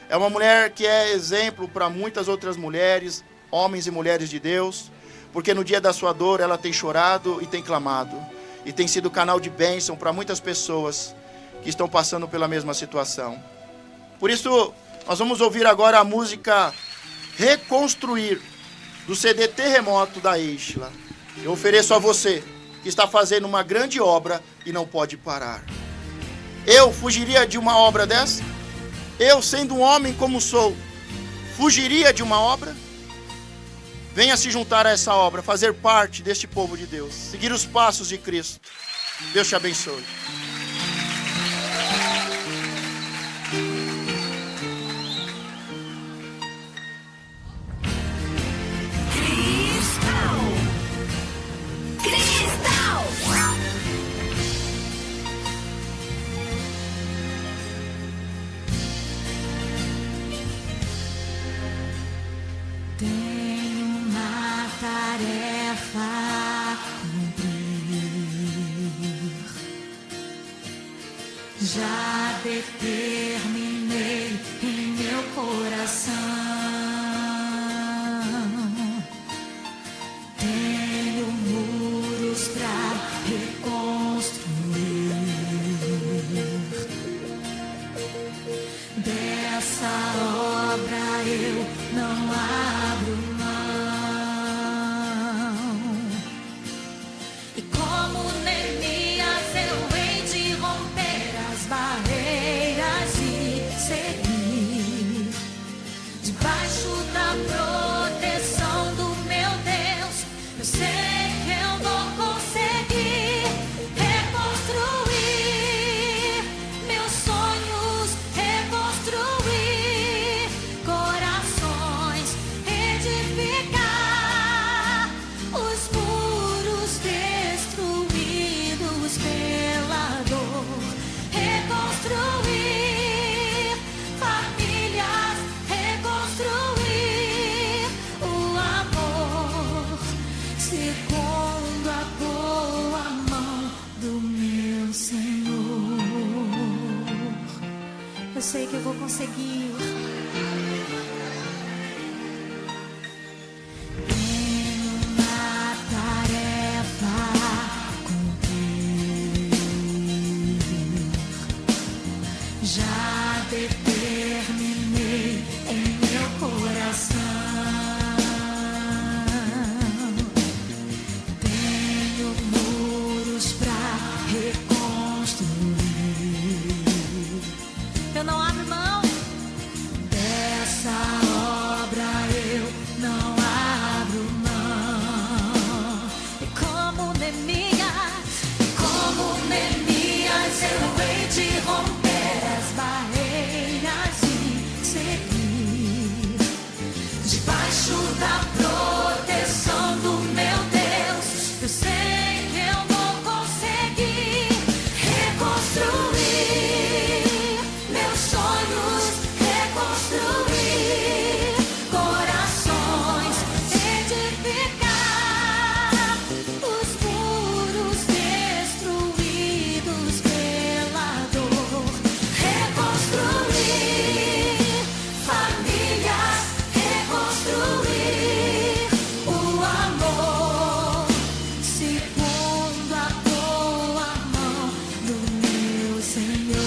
É uma mulher que é exemplo para muitas outras mulheres, homens e mulheres de Deus, porque no dia da sua dor ela tem chorado e tem clamado, e tem sido canal de bênção para muitas pessoas que estão passando pela mesma situação. Por isso, nós vamos ouvir agora a música Reconstruir, do CD Terremoto da Eixla. Eu ofereço a você que está fazendo uma grande obra e não pode parar. Eu fugiria de uma obra dessa? Eu, sendo um homem como sou, fugiria de uma obra? Venha se juntar a essa obra, fazer parte deste povo de Deus, seguir os passos de Cristo. Deus te abençoe. Tenho uma tarefa a cumprir. Já determinei em meu coração. Tenho muros pra reconstruir. Dessa obra eu não abro mão. E como Neemias eu hei de romper as barreiras de da proteção do meu Deus, eu sei que eu vou conseguir reconstruir meus sonhos, reconstruir corações, edificar os muros destruídos pela dor, reconstruir famílias, reconstruir o amor, segundo a boa mão do meu Senhor.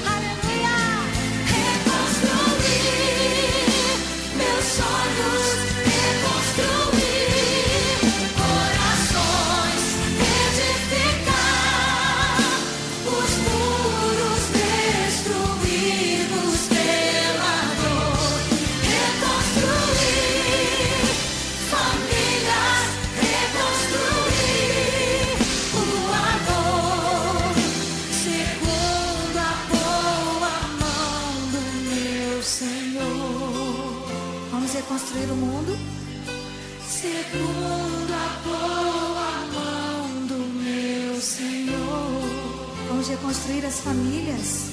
Aleluia! Reconstruir meus sonhos, reconstruir corações, edificar os muros destruídos pela dor, reconstruir famílias, reconstruir o amor, segundo a boa mão do meu Senhor. Vamos reconstruir o mundo? Segundo a boa mão do meu Senhor. Vamos reconstruir as famílias?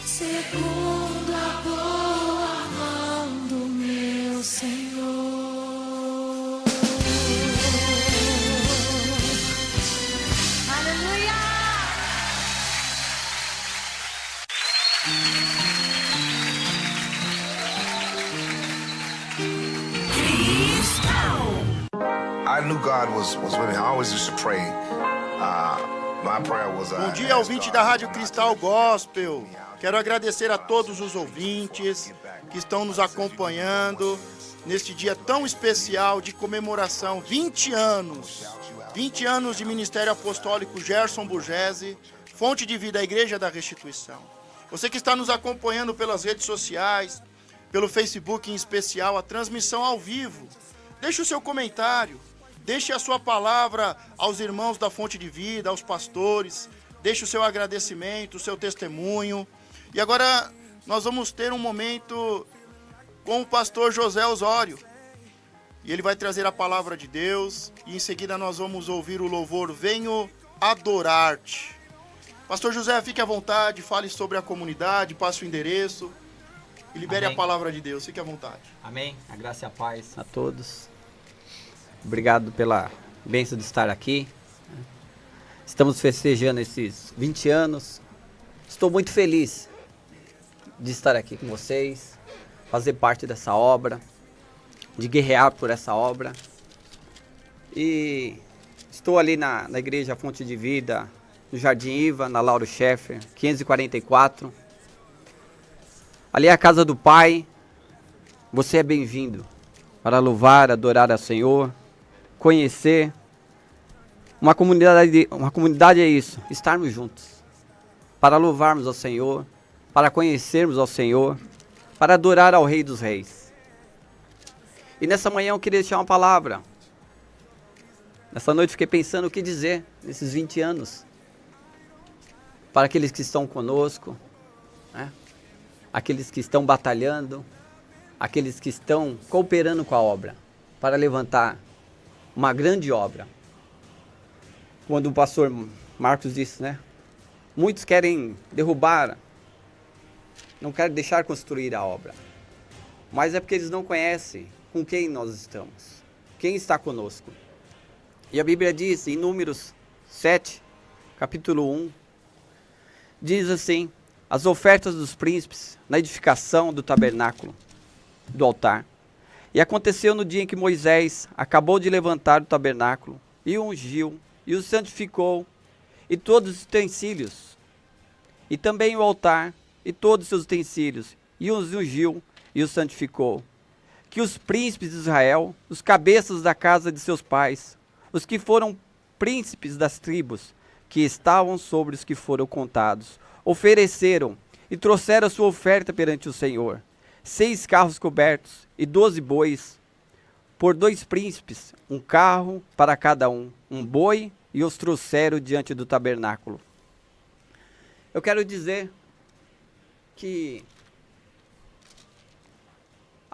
Segundo a boa mão do meu Senhor. Aleluia! I knew God was with me. I always used to pray. My prayer was. Bom dia, ouvinte da Rádio Cristal Gospel. Quero agradecer a todos os ouvintes que estão nos acompanhando neste dia tão especial de comemoração, 20 anos de Ministério Apostólico Gerson Burgese, Fonte de Vida, a Igreja da Restituição. Você que está nos acompanhando pelas redes sociais, pelo Facebook em especial, a transmissão ao vivo, deixe o seu comentário, deixe a sua palavra aos irmãos da Fonte de Vida, aos pastores, deixe o seu agradecimento, o seu testemunho. E agora nós vamos ter um momento com o pastor José Osório. E ele vai trazer a palavra de Deus e em seguida nós vamos ouvir o louvor Venho Adorar-te. Pastor José, fique à vontade, fale sobre a comunidade, passe o endereço e libere Amém. a palavra de Deus. Fique à vontade. Amém. A graça e a paz a todos. Obrigado pela bênção de estar aqui. Estamos festejando esses 20 anos. Estou muito feliz de estar aqui com vocês, fazer parte dessa obra, de guerrear por essa obra. E estou ali na Igreja Fonte de Vida, no Jardim Iva, na Lauro Scheffer, 544. Ali é a casa do Pai. Você é bem-vindo para louvar, adorar ao Senhor, conhecer. Uma comunidade é isso, estarmos juntos, para louvarmos ao Senhor, para conhecermos ao Senhor, para adorar ao Rei dos Reis. E nessa manhã eu queria deixar uma palavra. Nessa noite fiquei pensando o que dizer nesses 20 anos. Para aqueles que estão conosco, né? Aqueles que estão batalhando, aqueles que estão cooperando com a obra, para levantar uma grande obra. Quando o pastor Marcos disse, né? Muitos querem derrubar, não querem deixar construir a obra. Mas é porque eles não conhecem com quem nós estamos, quem está conosco. E a Bíblia diz, em Números 7, capítulo 1, diz assim, as ofertas dos príncipes na edificação do tabernáculo, do altar. E aconteceu no dia em que Moisés acabou de levantar o tabernáculo, e o ungiu, e o santificou, e todos os utensílios, e também o altar, e todos os seus utensílios, e os ungiu, e os santificou. Que os príncipes de Israel, os cabeças da casa de seus pais, os que foram príncipes das tribos, que estavam sobre os que foram contados, ofereceram e trouxeram a sua oferta perante o Senhor, 6 carros cobertos e 12 bois, por 2 príncipes, um carro para cada um boi, e os trouxeram diante do tabernáculo. Eu quero dizer que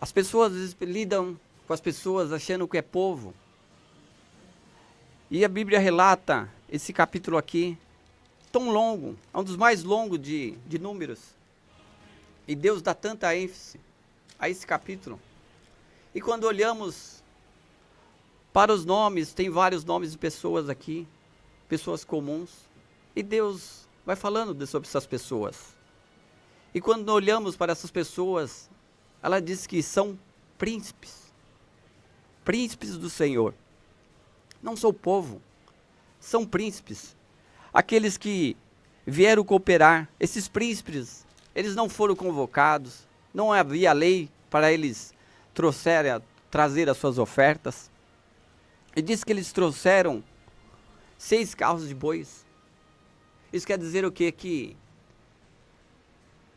As pessoas às vezes lidam com as pessoas achando que é povo. E a Bíblia relata esse capítulo aqui, tão longo, é um dos mais longos de Números. E Deus dá tanta ênfase a esse capítulo. E quando olhamos para os nomes, tem vários nomes de pessoas aqui, pessoas comuns. E Deus vai falando sobre essas pessoas. E quando olhamos para essas pessoas, ela diz que são príncipes. Príncipes do Senhor. Não são povo, são príncipes. Aqueles que vieram cooperar, esses príncipes, eles não foram convocados, não havia lei para eles trazer as suas ofertas. E diz que eles trouxeram 6 carros de bois. Isso quer dizer o quê? Que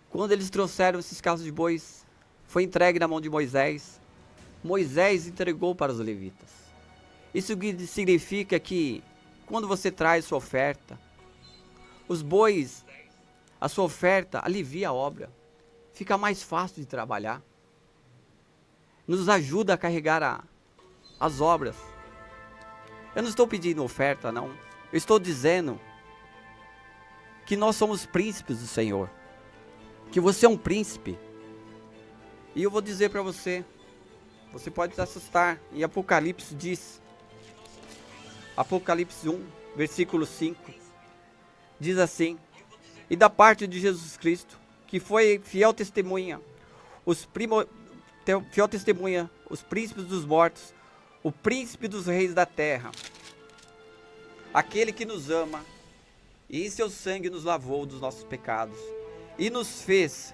quando eles trouxeram esses carros de bois, foi entregue na mão de Moisés. Moisés entregou para os levitas. Isso significa que quando você traz sua oferta, os bois, a sua oferta alivia a obra. Fica mais fácil de trabalhar. Nos ajuda a carregar as obras. Eu não estou pedindo oferta, não. Eu estou dizendo que nós somos príncipes do Senhor. Que você é um príncipe. E eu vou dizer para você, você pode se assustar. Em Apocalipse diz, Apocalipse 1, versículo 5, diz assim: e da parte de Jesus Cristo, que foi fiel testemunha, os príncipes dos mortos, o príncipe dos reis da terra, aquele que nos ama, e em seu sangue nos lavou dos nossos pecados, e nos fez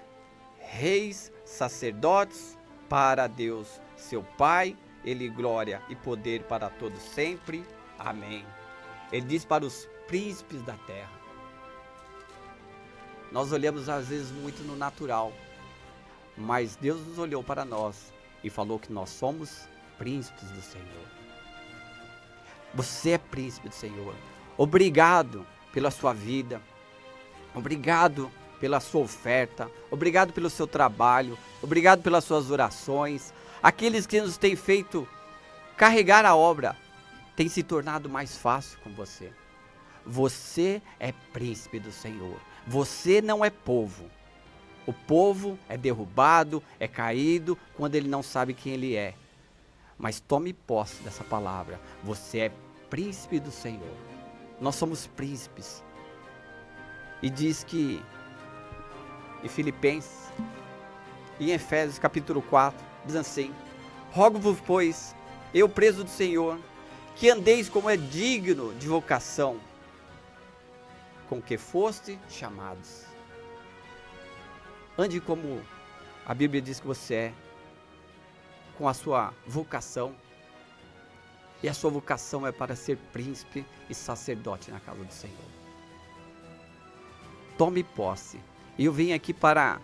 reis, sacerdotes para Deus, seu Pai, Ele glória e poder para todos sempre. Amém. Ele diz para os príncipes da terra. Nós olhamos às vezes muito no natural, mas Deus nos olhou para nós e falou que nós somos príncipes do Senhor. Você é príncipe do Senhor. Obrigado pela sua vida. Obrigado pela sua oferta. Obrigado pelo seu trabalho. Obrigado pelas suas orações. Aqueles que nos têm feito carregar a obra tem se tornado mais fácil com você. Você é príncipe do Senhor. Você não é povo. O povo é derrubado, é caído quando ele não sabe quem ele é. Mas tome posse dessa palavra. Você é príncipe do Senhor. Nós somos príncipes. E diz que em Filipenses e em Efésios capítulo 4, diz assim: rogo-vos, pois, eu preso do Senhor, que andeis como é digno de vocação, com que foste chamados. Ande como a Bíblia diz que você é, com a sua vocação. E a sua vocação é para ser príncipe e sacerdote na casa do Senhor. Tome posse. E eu vim aqui para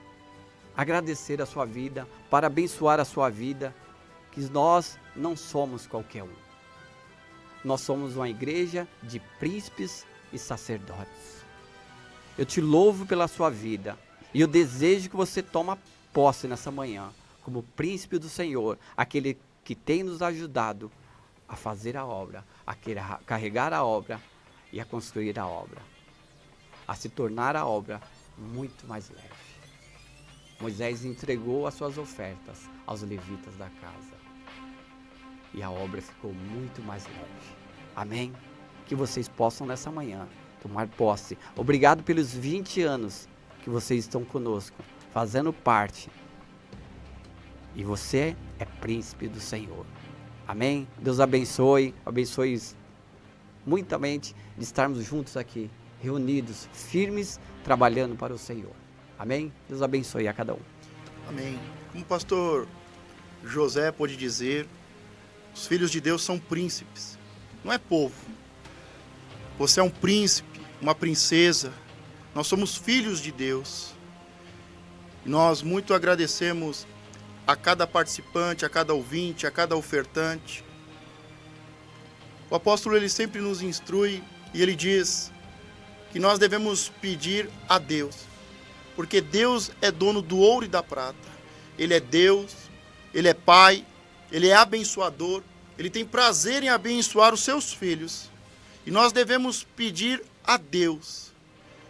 agradecer a sua vida, para abençoar a sua vida, que nós não somos qualquer um. Nós somos uma igreja de príncipes e sacerdotes. Eu te louvo pela sua vida e eu desejo que você tome posse nessa manhã como príncipe do Senhor, aquele que tem nos ajudado a fazer a obra, a carregar a obra e a construir a obra, a se tornar a obra muito mais leve. Moisés entregou as suas ofertas aos levitas da casa e a obra ficou muito mais leve. Amém? Que vocês possam nessa manhã tomar posse. Obrigado pelos 20 anos que vocês estão conosco, fazendo parte. E você é príncipe do Senhor. Amém? Deus abençoe muitamente de estarmos juntos aqui, reunidos, firmes, trabalhando para o Senhor. Amém? Deus abençoe a cada um. Amém. Como o pastor José pôde dizer, os filhos de Deus são príncipes, não é povo. Você é um príncipe, uma princesa, nós somos filhos de Deus. E nós muito agradecemos a cada participante, a cada ouvinte, a cada ofertante. O apóstolo ele sempre nos instrui e ele diz que nós devemos pedir a Deus, porque Deus é dono do ouro e da prata. Ele é Deus, Ele é pai, ele é abençoador, ele tem prazer em abençoar os seus filhos. E nós devemos pedir a Deus.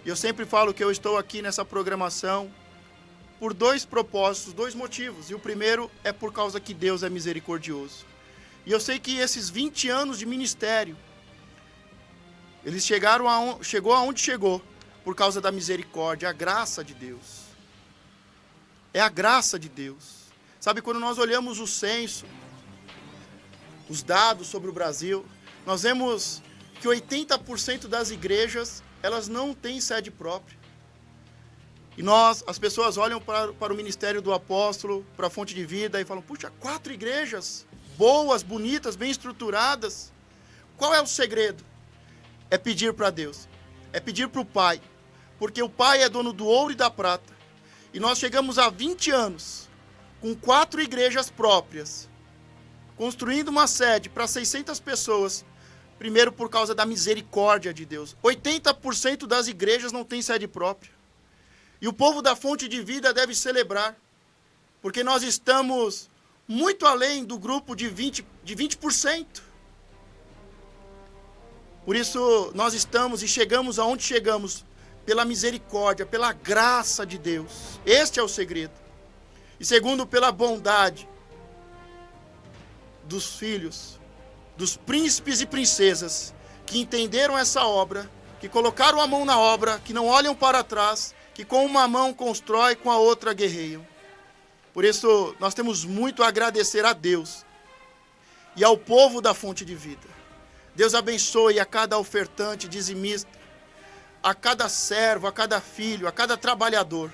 E eu sempre falo que eu estou aqui nessa programação por 2 propósitos, 2 motivos. E o primeiro é por causa que Deus é misericordioso. E eu sei que esses 20 anos de ministério, eles chegou aonde chegou, por causa da misericórdia, a graça de Deus. É a graça de Deus. Sabe, quando nós olhamos o censo, os dados sobre o Brasil, nós vemos que 80% das igrejas, elas não têm sede própria. E as pessoas olham para o ministério do apóstolo, para a Fonte de Vida e falam, puxa, 4 igrejas boas, bonitas, bem estruturadas. Qual é o segredo? É pedir para Deus, é pedir para o Pai, porque o Pai é dono do ouro e da prata. E nós chegamos a 20 anos, com 4 igrejas próprias, construindo uma sede para 600 pessoas, primeiro por causa da misericórdia de Deus. 80% das igrejas não têm sede própria. E o povo da Fonte de Vida deve celebrar, porque nós estamos muito além do grupo de 20%. Por isso, nós estamos e chegamos aonde chegamos, pela misericórdia, pela graça de Deus. Este é o segredo. E segundo, pela bondade dos filhos, dos príncipes e princesas, que entenderam essa obra, que colocaram a mão na obra, que não olham para trás, que com uma mão constrói, com a outra guerreiam. Por isso, nós temos muito a agradecer a Deus e ao povo da Fonte de Vida. Deus abençoe a cada ofertante, dizimista, a cada servo, a cada filho, a cada trabalhador.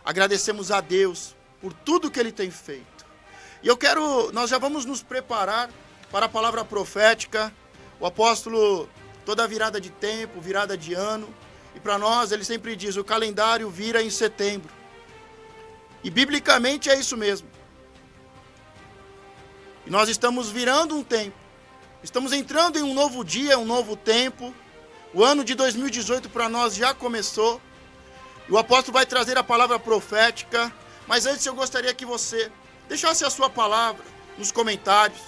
Agradecemos a Deus por tudo que Ele tem feito. E nós já vamos nos preparar para a palavra profética. O apóstolo, toda virada de tempo, virada de ano, e para nós ele sempre diz, o calendário vira em setembro. E biblicamente é isso mesmo. E nós estamos virando um tempo. Estamos entrando em um novo dia, um novo tempo. O ano de 2018 para nós já começou. E o apóstolo vai trazer a palavra profética. Mas antes eu gostaria que você deixasse a sua palavra nos comentários.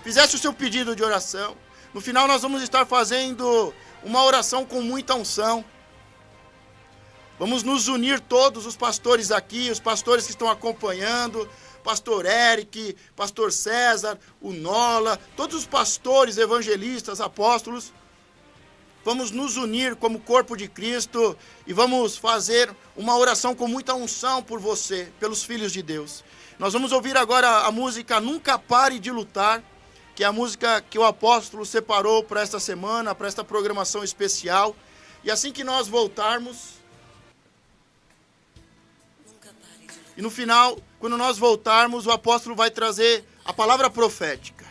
Fizesse o seu pedido de oração. No final nós vamos estar fazendo uma oração com muita unção. Vamos nos unir todos os pastores aqui, os pastores que estão acompanhando, pastor Eric, pastor César, o Nola, todos os pastores, evangelistas, apóstolos. Vamos nos unir como corpo de Cristo e vamos fazer uma oração com muita unção por você, pelos filhos de Deus. Nós vamos ouvir agora a música Nunca Pare de Lutar, que é a música que o apóstolo separou para esta semana, para esta programação especial. E assim que nós voltarmos, e no final, quando nós voltarmos, o apóstolo vai trazer a palavra profética.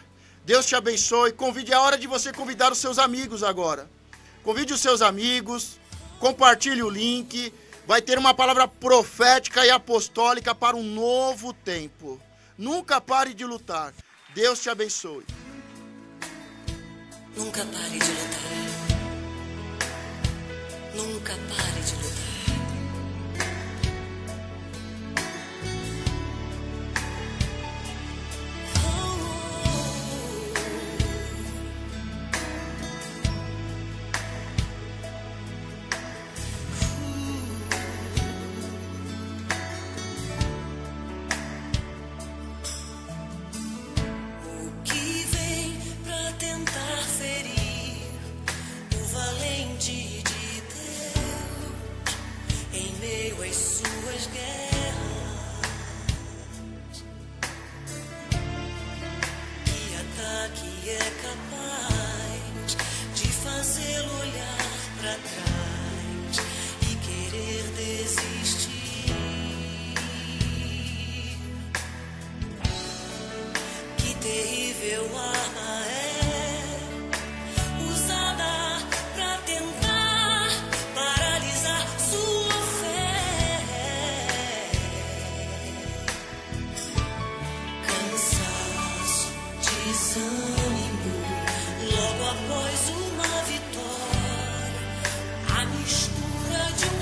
Deus te abençoe. É hora de você convidar os seus amigos agora. Convide os seus amigos, compartilhe o link. Vai ter uma palavra profética e apostólica para um novo tempo. Nunca pare de lutar. Deus te abençoe. Nunca pare de lutar. Nunca pare de lutar.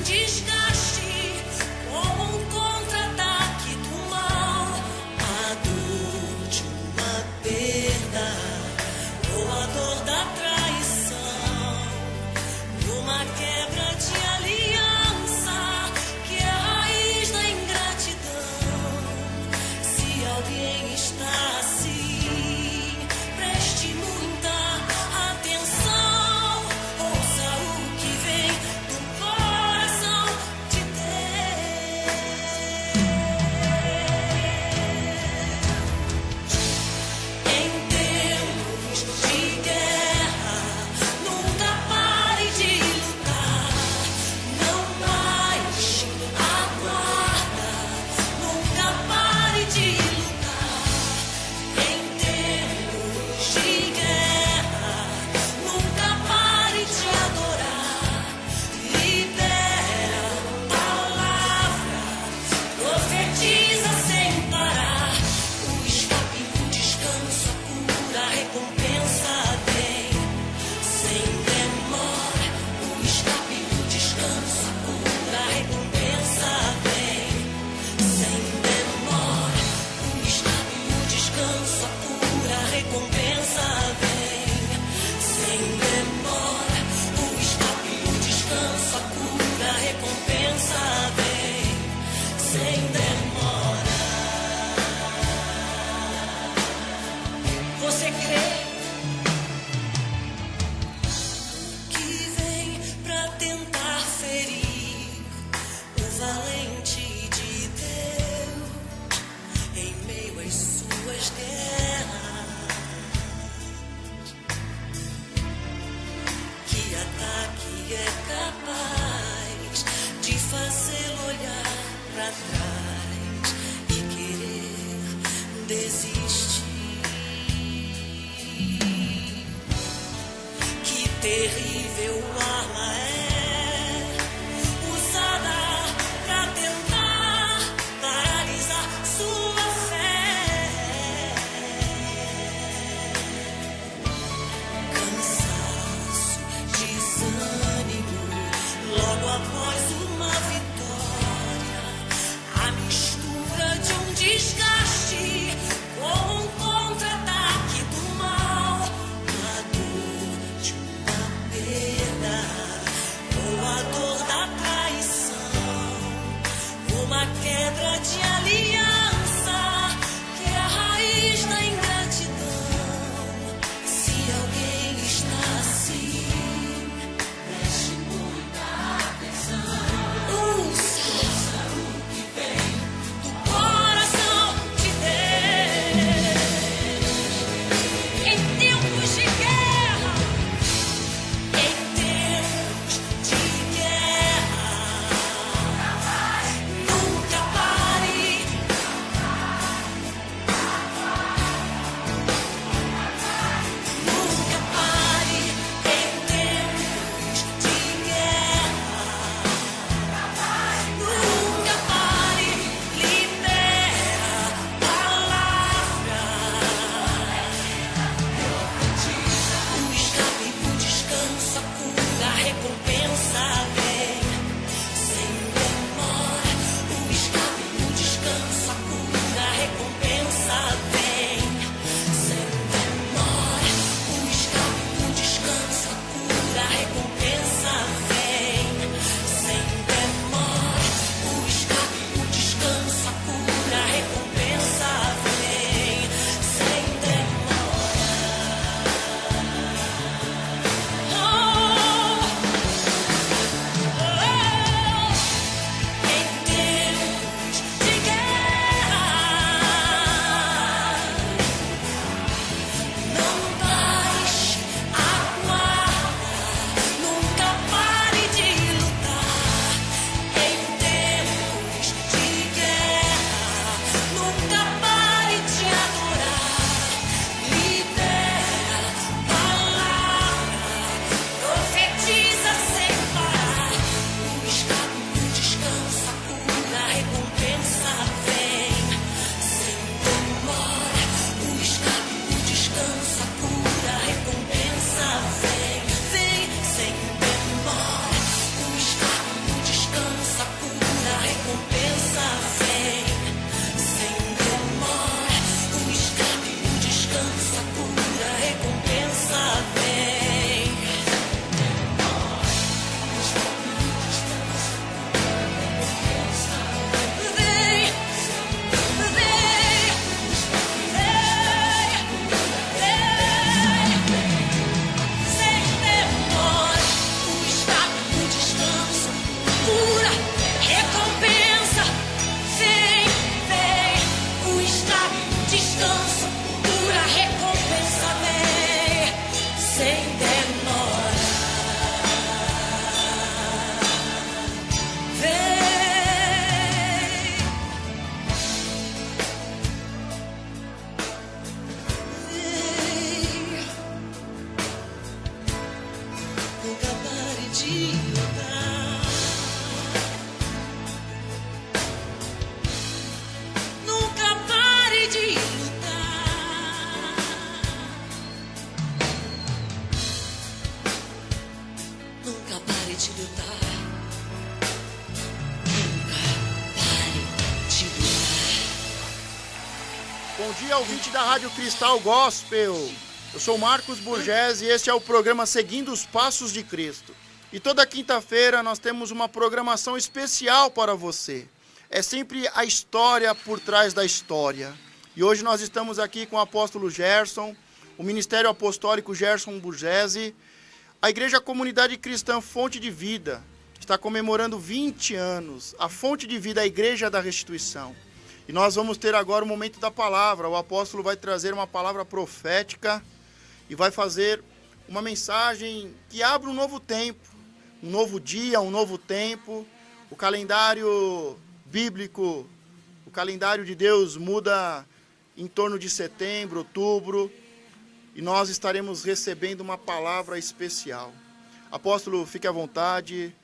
Desgaste, como um contra-ataque do mal, a dor. recompensa vem sem demora. O escape, o descanso, a cura, a recompensa vem sem demora. Você crê que vem pra tentar ferir o valente de Deus em meio às suas guerras? Que ataque é capaz de fazê-lo olhar pra trás e querer desistir? Que terrível arma é usada pra tentar paralisar sua fé. Cansaço, desânimo, logo após uma vitória, a mistura de um desgaste com um contra-ataque do mal, a dor de uma perda. dia, ouvinte da Rádio Cristal Gospel. Eu sou Marcos Burgess e este é o programa Seguindo os Passos de Cristo. E toda quinta-feira nós temos uma programação especial para você. É sempre a história por trás da história. E hoje nós estamos aqui com o apóstolo Gerson, o Ministério Apostólico Gerson Burgess. A Igreja Comunidade Cristã Fonte de Vida está comemorando 20 anos. A Fonte de Vida, a Igreja da Restituição. E nós vamos ter agora o momento da palavra. O apóstolo vai trazer uma palavra profética e vai fazer uma mensagem que abre um novo tempo, um novo dia, um novo tempo. O calendário bíblico, o calendário de Deus muda em torno de setembro, outubro, e nós estaremos recebendo uma palavra especial. Apóstolo, fique à vontade,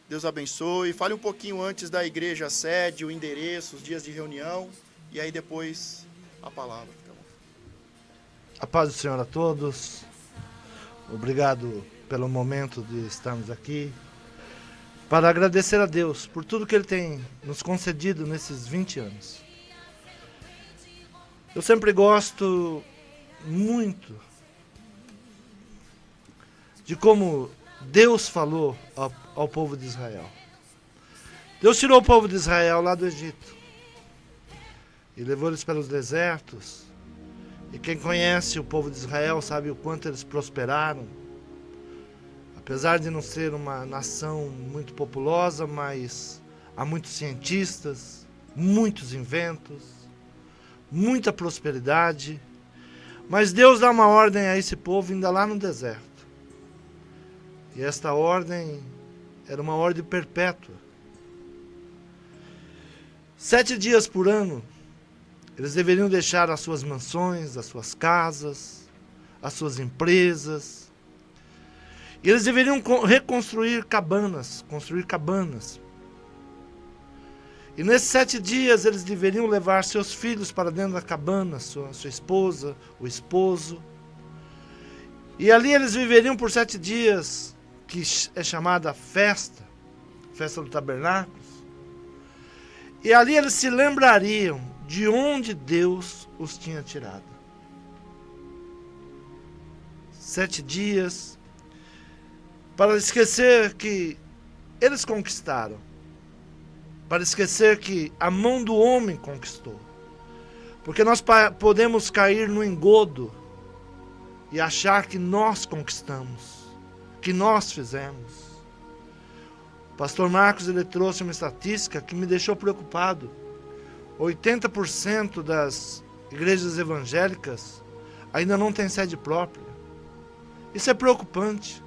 Deus abençoe. Fale um pouquinho antes da igreja, a sede, o endereço, os dias de reunião, e aí depois a palavra. A paz do Senhor a todos. Obrigado pelo momento de estarmos aqui para agradecer a Deus por tudo que Ele tem nos concedido nesses 20 anos. Eu sempre gosto muito de como Deus falou ao povo de Israel. Deus tirou o povo de Israel lá do Egito e levou eles pelos desertos. E quem conhece o povo de Israel sabe o quanto eles prosperaram. Apesar de não ser uma nação muito populosa, mas há muitos cientistas, muitos inventos, muita prosperidade. Mas Deus dá uma ordem a esse povo ainda lá no deserto. E esta ordem era uma ordem perpétua. 7 dias por ano, eles deveriam deixar as suas mansões, as suas casas, as suas empresas. E eles deveriam reconstruir cabanas, construir cabanas. E nesses 7 dias eles deveriam levar seus filhos para dentro da cabana, sua esposa, o esposo. E ali eles viveriam por 7 dias, que é chamada festa do tabernáculo. E ali eles se lembrariam de onde Deus os tinha tirado. 7 dias para esquecer que eles conquistaram, para esquecer que a mão do homem conquistou. Porque nós podemos cair no engodo e achar que nós conquistamos, que nós fizemos. O pastor Marcos, ele trouxe uma estatística que me deixou preocupado. 80% das igrejas evangélicas ainda não têm sede própria. Isso é preocupante,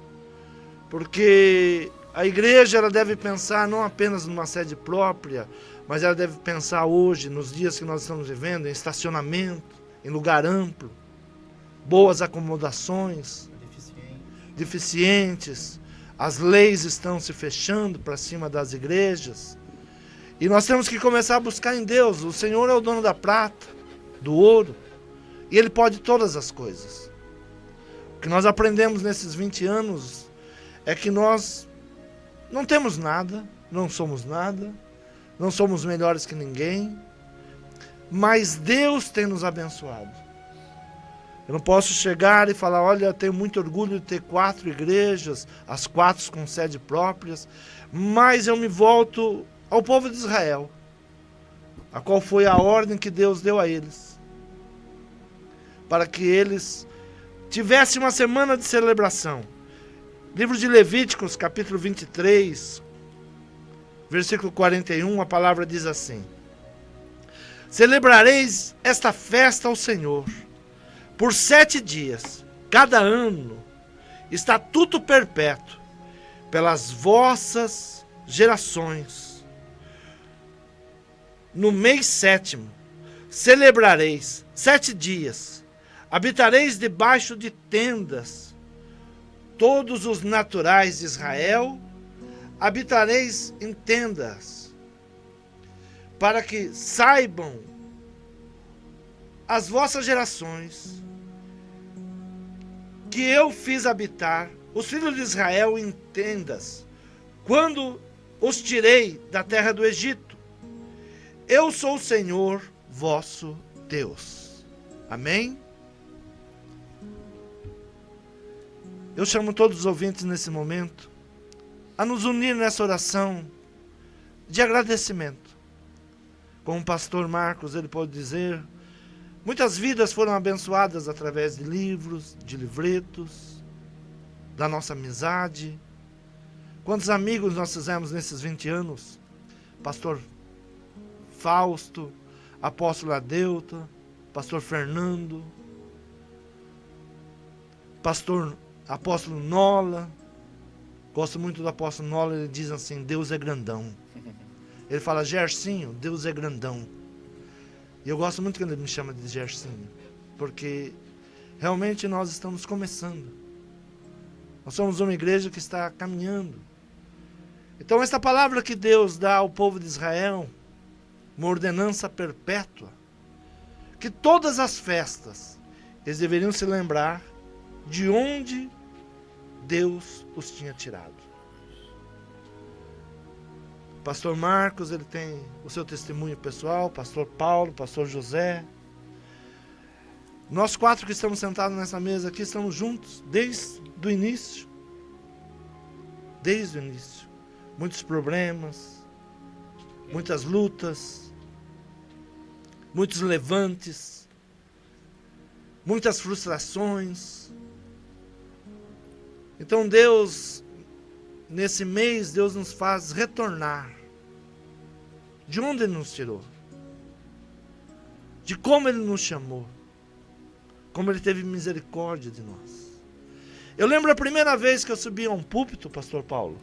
porque a igreja ela deve pensar não apenas numa sede própria, mas ela deve pensar hoje, nos dias que nós estamos vivendo, em estacionamento, em lugar amplo, boas acomodações, deficientes. As leis estão se fechando para cima das igrejas. E nós temos que começar a buscar em Deus. O Senhor é o dono da prata, do ouro. E Ele pode todas as coisas. O que nós aprendemos nesses 20 anos é que nós não temos nada, não somos nada, não somos melhores que ninguém. Mas Deus tem nos abençoado. Eu não posso chegar e falar, olha, eu tenho muito orgulho de ter 4 igrejas, as 4 com sede próprias. Mas eu me volto ao povo de Israel, a qual foi a ordem que Deus deu a eles, para que eles tivessem uma semana de celebração. Livro de Levíticos, capítulo 23, versículo 41, a palavra diz assim: celebrareis esta festa ao Senhor por 7 dias, cada ano, estatuto perpétuo, pelas vossas gerações. No mês 7º, celebrareis 7 dias, habitareis debaixo de tendas, todos os naturais de Israel, habitareis em tendas, para que saibam as vossas gerações, que eu fiz habitar os filhos de Israel em tendas, quando os tirei da terra do Egito. Eu sou o Senhor vosso Deus. Amém? Eu chamo todos os ouvintes nesse momento a nos unir nessa oração de agradecimento. Como o pastor Marcos, ele pode dizer, muitas vidas foram abençoadas através de livros, de livretos, da nossa amizade. Quantos amigos nós fizemos nesses 20 anos? Pastor Fausto, apóstolo Adeuta, pastor Fernando, apóstolo Nola. Gosto muito do apóstolo Nola, ele diz assim, Deus é grandão. Ele fala, Gersinho, Deus é grandão. E eu gosto muito quando ele me chama de Gersinho, porque realmente nós estamos começando. Nós somos uma igreja que está caminhando. Então esta palavra que Deus dá ao povo de Israel, uma ordenança perpétua, que todas as festas eles deveriam se lembrar de onde Deus os tinha tirado. Pastor Marcos, ele tem o seu testemunho pessoal, pastor Paulo, pastor José. Nós 4 que estamos sentados nessa mesa aqui, estamos juntos desde o início. Desde o início. Muitos problemas, muitas lutas, muitos levantes, muitas frustrações. Então Deus, nesse mês, Deus nos faz retornar de onde Ele nos tirou, de como Ele nos chamou, como Ele teve misericórdia de nós. Eu lembro a primeira vez que eu subi a um púlpito, pastor Paulo,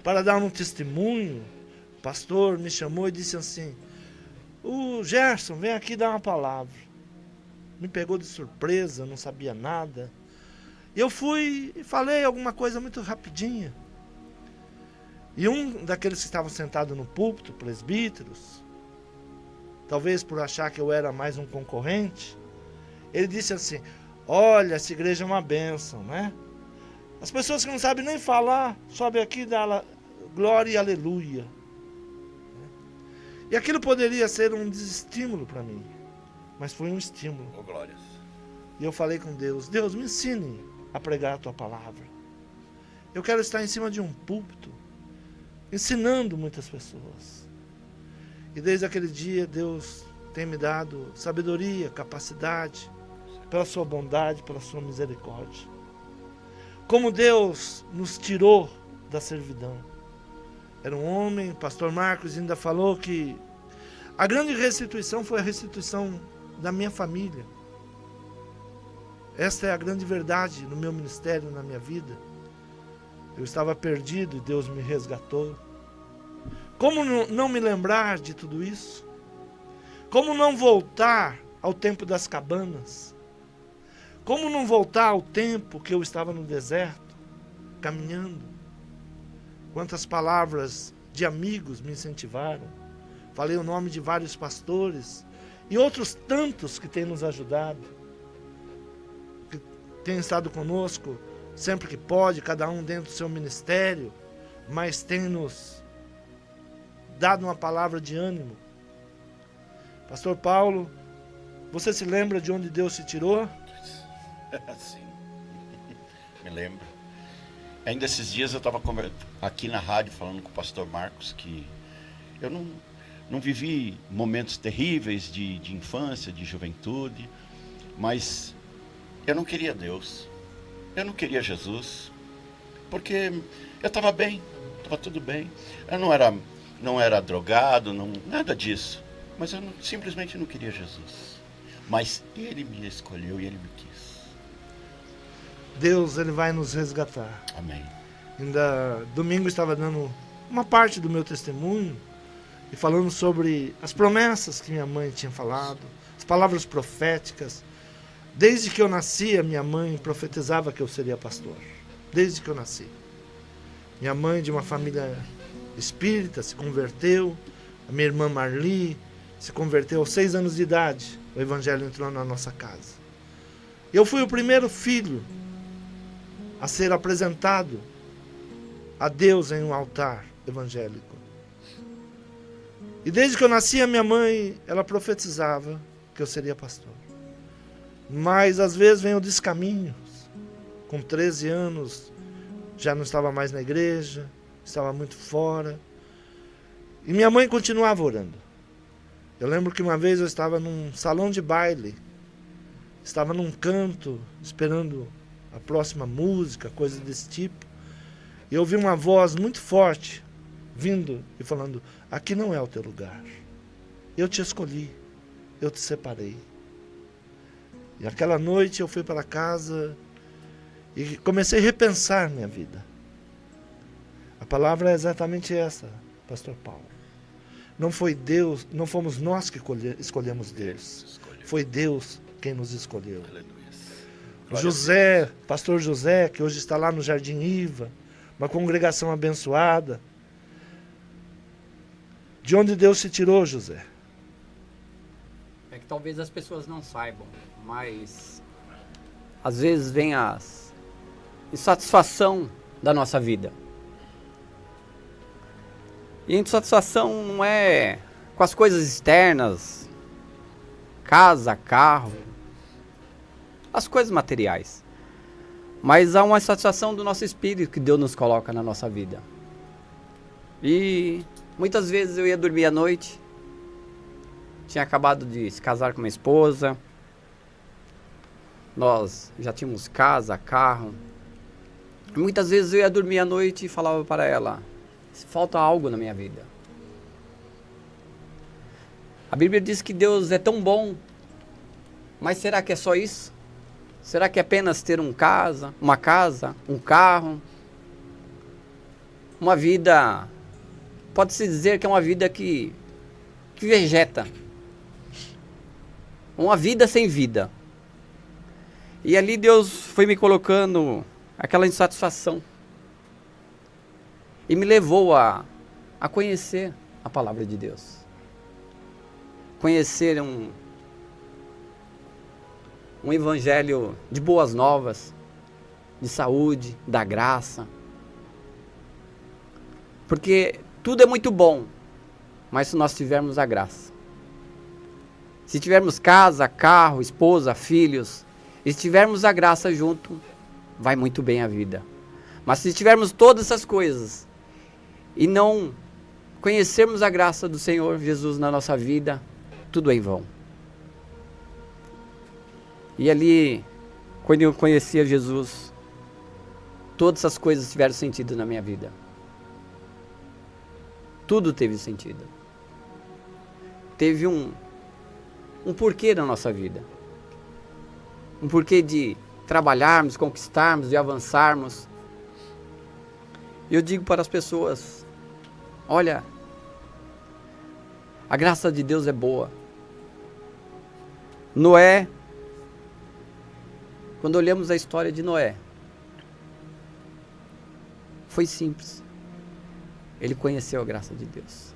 para dar um testemunho. O pastor me chamou e disse assim, o Gerson, vem aqui dar uma palavra. Me pegou de surpresa, não sabia nada. E eu fui e falei alguma coisa muito rapidinha. E um daqueles que estavam sentados no púlpito, presbíteros, talvez por achar que eu era mais um concorrente, ele disse assim, olha, essa igreja é uma bênção, né? As pessoas que não sabem nem falar, sobem aqui e dão glória e aleluia. E aquilo poderia ser um desestímulo para mim, mas foi um estímulo. Oh, glórias. E eu falei com Deus, Deus, me ensine a pregar a tua palavra. Eu quero estar em cima de um púlpito, ensinando muitas pessoas. E desde aquele dia, Deus tem me dado sabedoria, capacidade, pela sua bondade, pela sua misericórdia. Como Deus nos tirou da servidão. Era um homem, pastor Marcos ainda falou que a grande restituição foi a restituição da minha família. Esta é a grande verdade no meu ministério, na minha vida. Eu estava perdido e Deus me resgatou. Como não me lembrar de tudo isso? Como não voltar ao tempo das cabanas? Como não voltar ao tempo que eu estava no deserto, caminhando? Quantas palavras de amigos me incentivaram. Falei o nome de vários pastores e outros tantos que têm nos ajudado, que têm estado conosco sempre que pode, cada um dentro do seu ministério, mas tem nos dado uma palavra de ânimo. Pastor Paulo, você se lembra de onde Deus se tirou? Sim, me lembro. Ainda esses dias eu estava aqui na rádio falando com o pastor Marcos que eu não vivi momentos terríveis de infância, de juventude, mas eu não queria Deus, eu não queria Jesus, porque eu estava bem, estava tudo bem. Eu não era drogado, nada disso, mas eu simplesmente não queria Jesus. Mas Ele me escolheu e Ele me quis. Deus, Ele vai nos resgatar. Amém. Ainda domingo eu estava dando uma parte do meu testemunho e falando sobre as promessas que minha mãe tinha falado, as palavras proféticas. Desde que eu nasci, a minha mãe profetizava que eu seria pastor. Desde que eu nasci. Minha mãe, de uma família espírita, se converteu. A minha irmã Marli se converteu aos 6 anos de idade. O evangelho entrou na nossa casa. Eu fui o primeiro filho a ser apresentado a Deus em um altar evangélico. E desde que eu nasci, a minha mãe, ela profetizava que eu seria pastor. mas às vezes vem o descaminho. Com 13 anos, já não estava mais na igreja, estava muito fora. E minha mãe continuava orando. Eu lembro que uma vez eu estava num salão de baile, estava num canto, esperando a próxima música, coisa desse tipo. E eu ouvi uma voz muito forte, vindo e falando: aqui não é o teu lugar. Eu te escolhi, eu te separei. E aquela noite eu fui para casa e comecei a repensar minha vida. A palavra é exatamente essa, Pastor Paulo. Não foi Deus, não fomos nós que escolhemos Deus. Foi Deus quem nos escolheu. O José, Pastor José, que hoje está lá no Jardim Iva, uma congregação abençoada. De onde Deus se tirou, José? É que talvez as pessoas não saibam, mas às vezes vem a insatisfação da nossa vida. E a insatisfação não é com as coisas externas, casa, carro, as coisas materiais. Mas há uma insatisfação do nosso espírito que Deus nos coloca na nossa vida. E muitas vezes eu ia dormir à noite, tinha acabado de se casar com minha esposa, nós já tínhamos casa, carro. E muitas vezes eu ia dormir à noite e falava para ela: falta algo na minha vida. A Bíblia diz que Deus é tão bom, mas será que é só isso? Será que é apenas ter uma casa, um carro? Uma vida, pode-se dizer que é uma vida que vegeta. Uma vida sem vida. E ali Deus foi me colocando aquela insatisfação. E me levou a conhecer a palavra de Deus. Conhecer um evangelho de boas novas, de saúde, da graça. Porque tudo é muito bom, mas se nós tivermos a graça. Se tivermos casa, carro, esposa, filhos, e se tivermos a graça junto, vai muito bem a vida. Mas se tivermos todas essas coisas e não conhecermos a graça do Senhor Jesus na nossa vida, tudo é em vão. E ali, quando eu conhecia Jesus, todas essas coisas tiveram sentido na minha vida. Tudo teve sentido. Teve um porquê na nossa vida. Um porquê de trabalharmos, conquistarmos, de avançarmos. E eu digo para as pessoas: olha, a graça de Deus é boa. Noé, quando olhamos a história de Noé, foi simples. Ele conheceu a graça de Deus.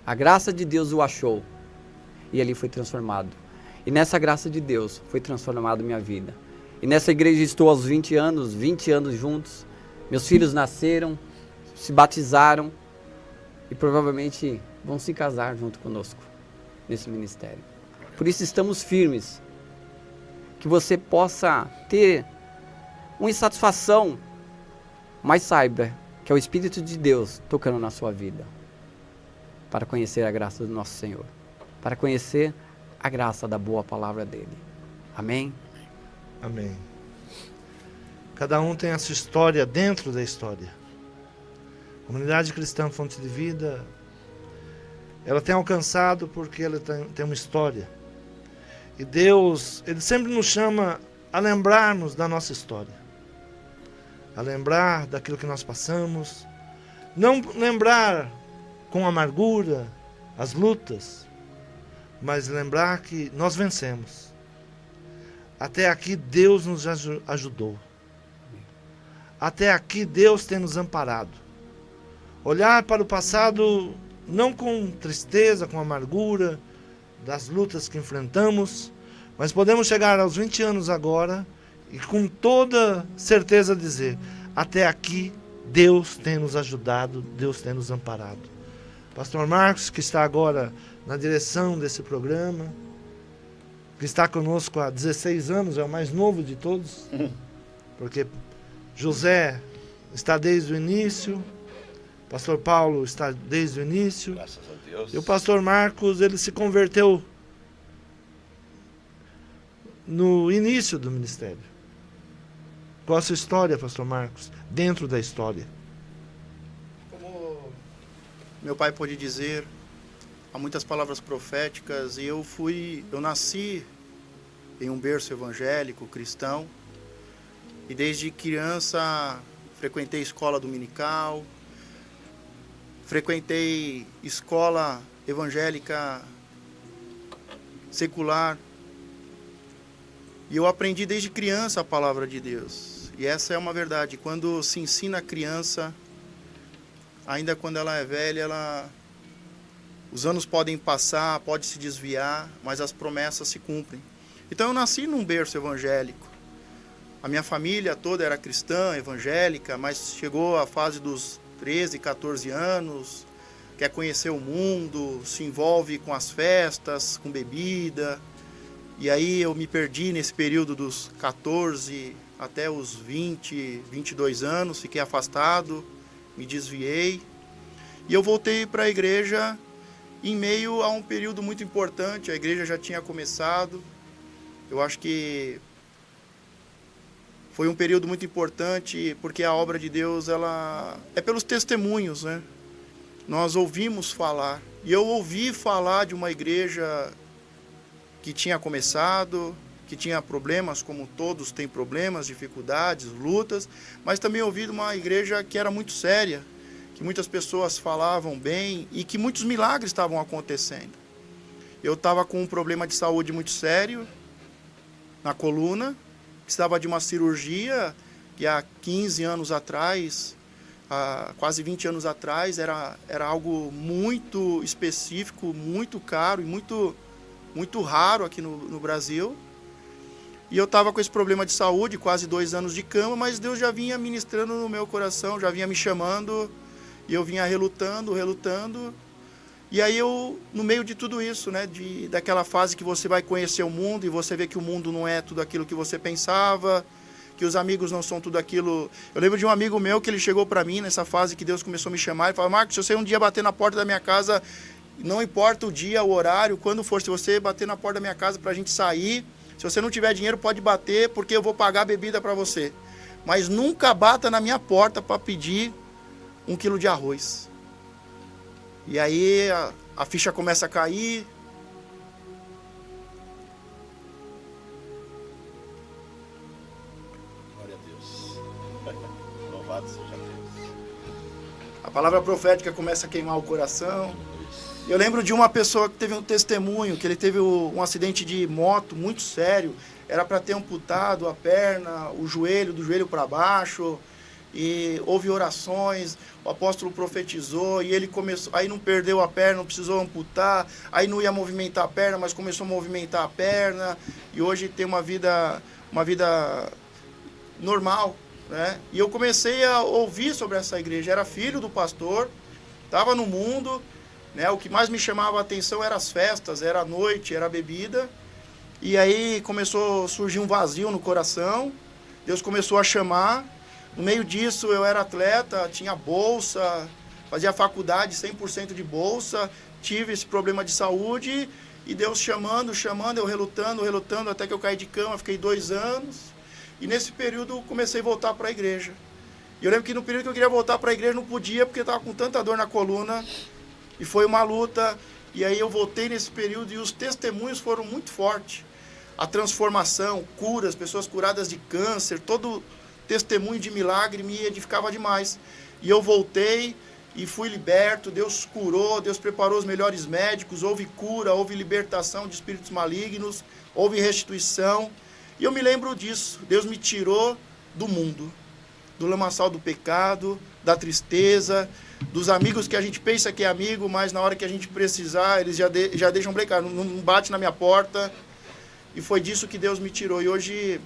A graça de Deus o achou. E ali foi transformado. E nessa graça de Deus foi transformada minha vida. E nessa igreja estou aos 20 anos juntos. Meus filhos nasceram, se batizaram e provavelmente vão se casar junto conosco nesse ministério. Por isso estamos firmes. Que você possa ter uma insatisfação, mas saiba que é o Espírito de Deus tocando na sua vida, para conhecer a graça do nosso Senhor, para conhecer a graça da boa palavra dele. Amém? Amém. Cada um tem a sua história dentro da história. A Comunidade Cristã Fonte de Vida, ela tem alcançado porque ela tem uma história. E Deus, Ele sempre nos chama a lembrarmos da nossa história. A lembrar daquilo que nós passamos. Não lembrar com amargura as lutas, mas lembrar que nós vencemos. Até aqui Deus nos ajudou. Até aqui Deus tem nos amparado. Olhar para o passado não com tristeza, com amargura, das lutas que enfrentamos, mas podemos chegar aos 20 anos agora e com toda certeza dizer: até aqui Deus tem nos ajudado, Deus tem nos amparado. Pastor Marcos, que está agora na direção desse programa, que está conosco há 16 anos, é o mais novo de todos, porque José está desde o início, o pastor Paulo está desde o início, Graças a Deus. e o pastor Marcos, ele se converteu no início do ministério. Qual a sua história, pastor Marcos, dentro da história? Como meu pai pôde dizer, há muitas palavras proféticas, e eu nasci em um berço evangélico, cristão, e desde criança frequentei escola dominical, frequentei escola evangélica secular, e eu aprendi desde criança a palavra de Deus. E essa é uma verdade. Quando se ensina a criança, ainda quando ela é velha, os anos podem passar, pode se desviar, mas as promessas se cumprem. Então eu nasci num berço evangélico. A minha família toda era cristã, evangélica, mas chegou a fase dos 13, 14 anos, quer conhecer o mundo, se envolve com as festas, com bebida. E aí eu me perdi nesse período dos 14 até os 20, 22 anos, fiquei afastado, me desviei. E eu voltei para a igreja em meio a um período muito importante. A igreja já tinha começado. Eu acho que foi um período muito importante, porque a obra de Deus, ela é pelos testemunhos, né? Nós ouvimos falar. E eu ouvi falar de uma igreja que tinha começado, que tinha problemas, como todos têm problemas, dificuldades, lutas, mas também ouvi de uma igreja que era muito séria, que muitas pessoas falavam bem e que muitos milagres estavam acontecendo. Eu estava com um problema de saúde muito sério na coluna, precisava de uma cirurgia que há 15 anos atrás, há quase 20 anos atrás, era algo muito específico, muito caro e muito raro aqui no Brasil. E eu estava com esse problema de saúde, quase 2 anos de cama, mas Deus já vinha ministrando no meu coração, já vinha me chamando, e eu vinha relutando. E aí eu, no meio de tudo isso, né, daquela fase que você vai conhecer o mundo, e você vê que o mundo não é tudo aquilo que você pensava, que os amigos não são tudo aquilo. Eu lembro de um amigo meu que ele chegou para mim nessa fase que Deus começou a me chamar, e falou: Marcos, se você um dia bater na porta da minha casa, não importa o dia, o horário, quando for, se você bater na porta da minha casa para a gente sair, se você não tiver dinheiro, pode bater, porque eu vou pagar a bebida para você. Mas nunca bata na minha porta para pedir 1 quilo de arroz. E aí a ficha começa a cair. Glória a Deus. Louvado seja Deus. A palavra profética começa a queimar o coração. Eu lembro de uma pessoa que teve um testemunho, que ele teve um acidente de moto muito sério. Era para ter amputado a perna, o joelho, do joelho para baixo. E houve orações, o apóstolo profetizou e ele começou, aí não perdeu a perna, não precisou amputar, aí não ia movimentar a perna, mas começou a movimentar a perna, e hoje tem uma vida normal, né? E eu comecei a ouvir sobre essa igreja, era filho do pastor, estava no mundo, né? O que mais me chamava a atenção eram as festas, era a noite, era a bebida, e aí começou a surgir um vazio no coração, Deus começou a chamar. No meio disso, eu era atleta, tinha bolsa, fazia faculdade 100% de bolsa, tive esse problema de saúde, e Deus chamando, eu relutando, até que eu caí de cama, fiquei 2 anos, e nesse período comecei a voltar para a igreja. E eu lembro que no período que eu queria voltar para a igreja, não podia, porque eu estava com tanta dor na coluna, e foi uma luta, e aí eu voltei nesse período, e os testemunhos foram muito fortes. A transformação, curas, pessoas curadas de câncer, todo testemunho de milagre me edificava demais. E eu voltei e fui liberto, Deus curou, Deus preparou os melhores médicos, houve cura, houve libertação de espíritos malignos, houve restituição. E eu me lembro disso, Deus me tirou do mundo, do lamaçal do pecado, da tristeza, dos amigos que a gente pensa que é amigo, mas na hora que a gente precisar, eles já deixam brincar, não bate na minha porta. E foi disso que Deus me tirou. E hoje,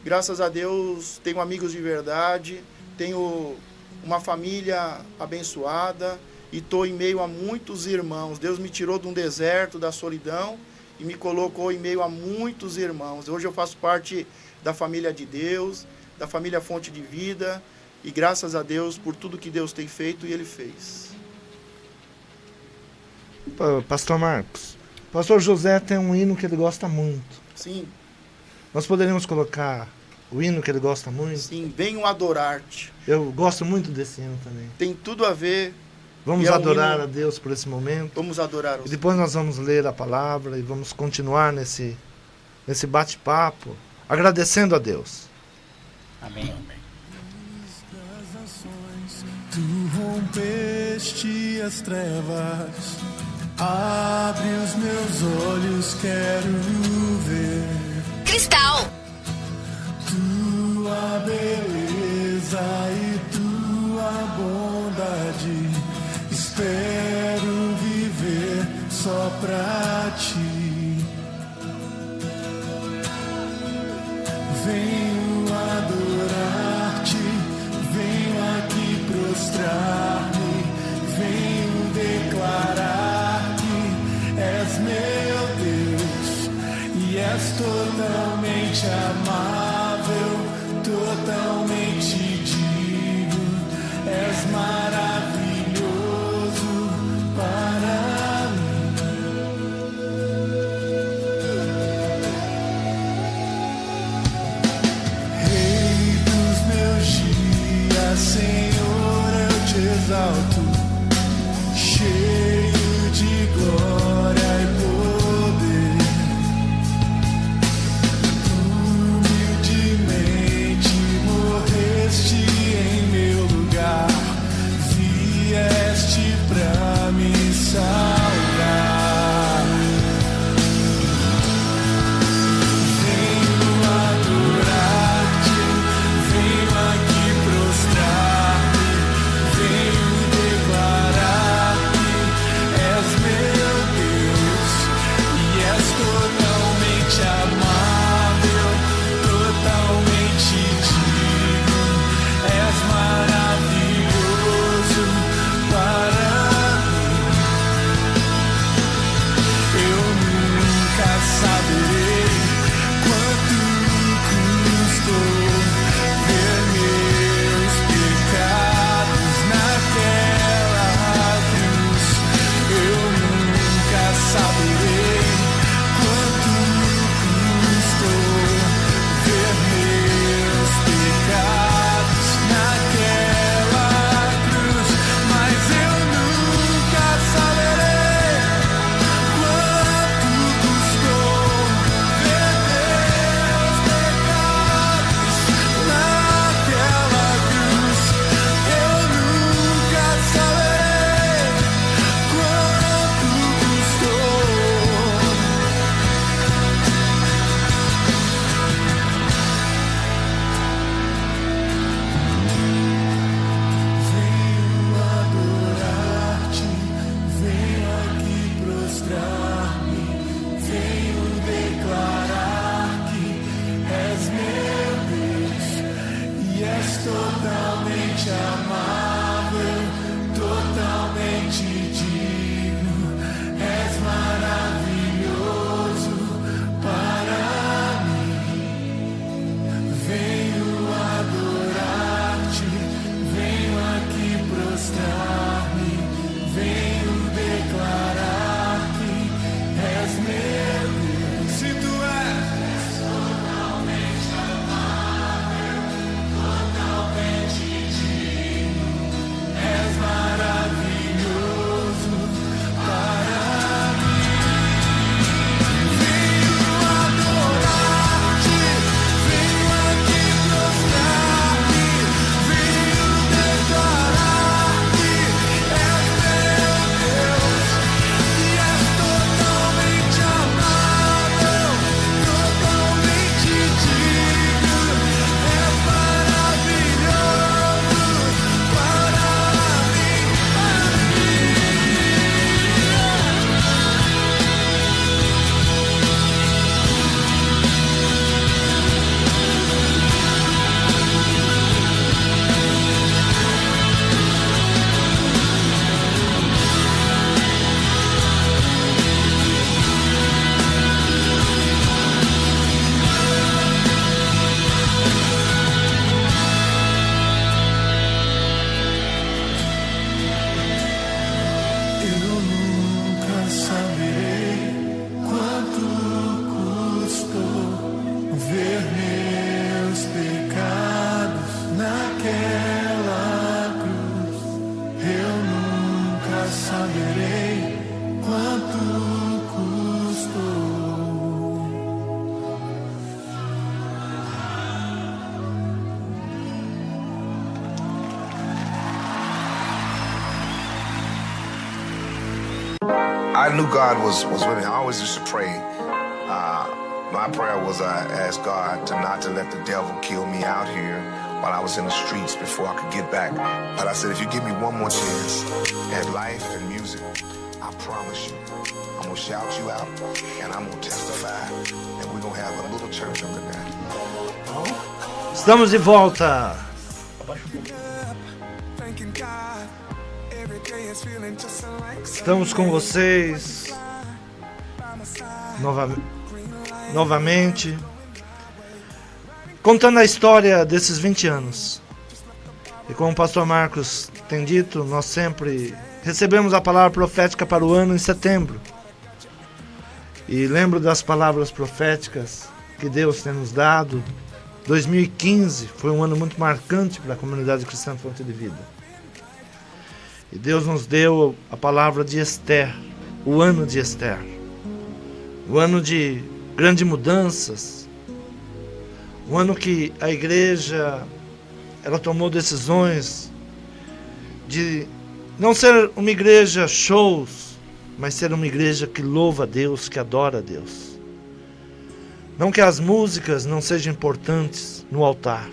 graças a Deus, tenho amigos de verdade, tenho uma família abençoada e estou em meio a muitos irmãos. Deus me tirou de um deserto, da solidão, e me colocou em meio a muitos irmãos. Hoje eu faço parte da família de Deus, da família Fonte de Vida, e graças a Deus por tudo que Deus tem feito e Ele fez. Pastor Marcos, Pastor José tem um hino que ele gosta muito. Sim. Nós poderíamos colocar o hino que ele gosta muito? Sim, venho adorar-te. Eu gosto muito desse hino também. Tem tudo a ver. Vamos E é um adorar hino- a Deus por esse momento. Vamos adorar o E depois nós vamos ler a palavra e vamos continuar nesse bate-papo, agradecendo a Deus. Amém. Tu rompeste as trevas, abre os meus olhos, quero ver Cristal. tua beleza e tua bondade. Espero viver só pra ti. Venho adorar-te, venho aqui prostrar-me, venho declarar que és meu Deus e és totalmente amável, totalmente digno, és maravilhoso para mim. Rei dos meus dias, Senhor, eu te exalto, cheio de glória e poder. Humildemente morreste em meu lugar, vieste pra me salvar. Venho adorar-te, venho aqui prostrar-me, venho declarar que és meu Deus e és totalmente amável, totalmente digno, és maravilhoso para mim. Eu nunca saberei quanto custou ver meus pecados naquela cruz. Eu nunca saberei quanto custou ver meus pecados naquela cruz, mas eu nunca saberei quanto custou ver meus pecados naquela cruz. Eu nunca saberei quanto custou. Venho adorar-te, venho aqui prostrar-me, venho declarar que és meu Deus e és totalmente amável, totalmente digno, és maravilhoso para mim. Venho adorar-te, venho aqui prostrar-me, venho declarar que és meu Deus. Se tu és totalmente amável, totalmente digno, I knew God was with me. I always used to pray. My prayer was I asked God not to let the devil kill me out here while I was in the streets before I could get back. But I said, if you give me one more chance at life and music, I promise you, I'm going to shout you out and I'm going to testify that we're going to have a little church up in there. Estamos de volta. Estamos com vocês novamente, contando a história desses 20 anos. E como o pastor Marcos tem dito, nós sempre recebemos a palavra profética para o ano em setembro. E lembro das palavras proféticas que Deus tem nos dado. 2015 foi um ano muito marcante para a comunidade cristã Fonte de Vida. E Deus nos deu a palavra de Esther, o ano de Esther. O ano de grandes mudanças. O ano que a igreja ela tomou decisões de não ser uma igreja shows, mas ser uma igreja que louva a Deus, que adora a Deus. Não que as músicas não sejam importantes no altar.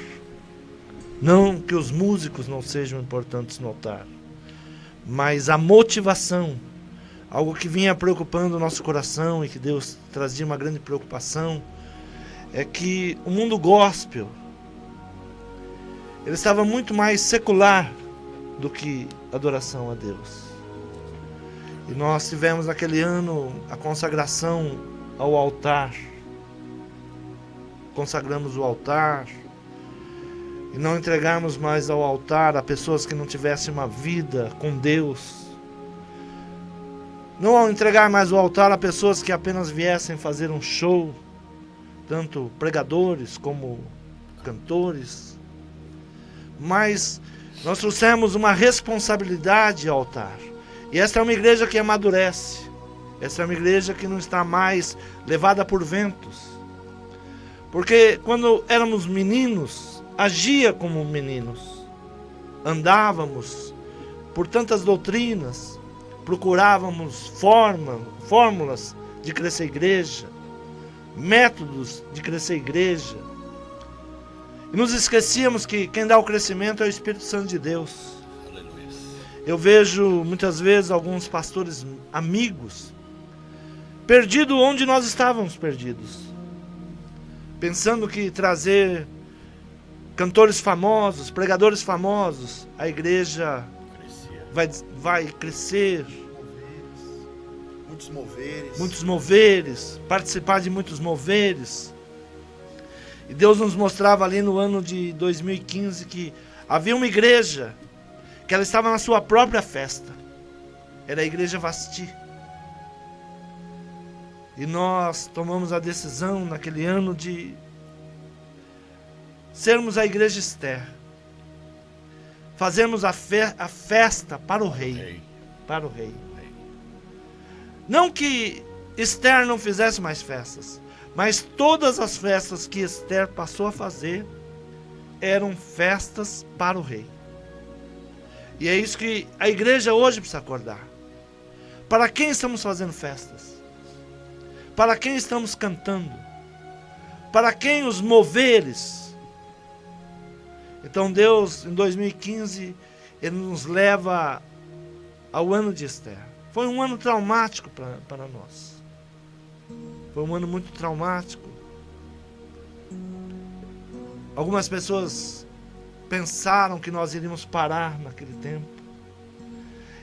Não que os músicos não sejam importantes no altar. Mas a motivação, algo que vinha preocupando o nosso coração e que Deus trazia uma grande preocupação, é que o mundo gospel, ele estava muito mais secular do que adoração a Deus. E nós tivemos naquele ano a consagração ao altar. Consagramos o altar e não entregarmos mais ao altar a pessoas que não tivessem uma vida com Deus. Não entregar mais o altar a pessoas que apenas viessem fazer um show, tanto pregadores como cantores. Mas nós trouxemos uma responsabilidade ao altar. E esta é uma igreja que amadurece. Esta é uma igreja que não está mais levada por ventos. Porque quando éramos meninos, agia como meninos. Andávamos por tantas doutrinas, procurávamos fórmulas de crescer a igreja, métodos de crescer a igreja. E nos esquecíamos que quem dá o crescimento é o Espírito Santo de Deus. Eu vejo muitas vezes alguns pastores amigos perdidos onde nós estávamos perdidos. Pensando que trazer cantores famosos, pregadores famosos, a igreja vai crescer. Muitos moveres, participar de muitos moveres. E Deus nos mostrava ali no ano de 2015 que havia uma igreja que ela estava na sua própria festa. Era a igreja Vasti. E nós tomamos a decisão naquele ano de sermos a igreja Esther. Fazermos a festa para o rei. Para o rei. Não que Esther não fizesse mais festas, mas todas as festas que Esther passou a fazer eram festas para o rei. E é isso que a igreja hoje precisa acordar. Para quem estamos fazendo festas? Para quem estamos cantando? Para quem os moveres? Então Deus, em 2015, Ele nos leva ao ano de Esther. Foi um ano traumático para nós. Foi um ano muito traumático. Algumas pessoas pensaram que nós iríamos parar naquele tempo.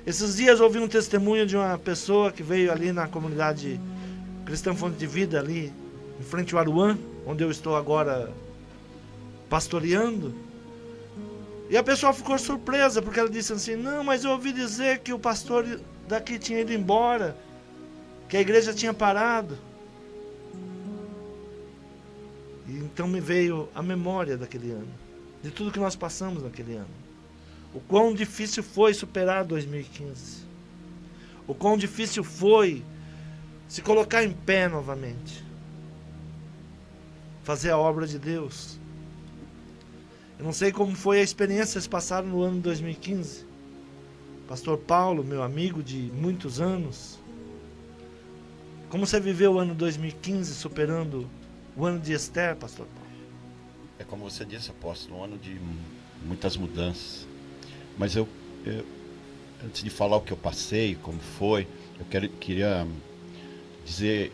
Esses dias eu ouvi um testemunho de uma pessoa que veio ali na comunidade Cristã Fonte de Vida, ali em frente ao Aruã, onde eu estou agora pastoreando. E a pessoa ficou surpresa, porque ela disse assim: não, mas eu ouvi dizer que o pastor daqui tinha ido embora, que a igreja tinha parado. E então me veio a memória daquele ano, de tudo que nós passamos naquele ano. O quão difícil foi superar 2015. O quão difícil foi se colocar em pé novamente. Fazer a obra de Deus. Eu não sei como foi a experiência que vocês passaram no ano de 2015. Pastor Paulo, meu amigo de muitos anos. Como você viveu o ano 2015 superando o ano de Esther, pastor Paulo? É como você disse, apóstolo, um ano de muitas mudanças. Mas antes de falar o que eu passei, como foi, eu queria dizer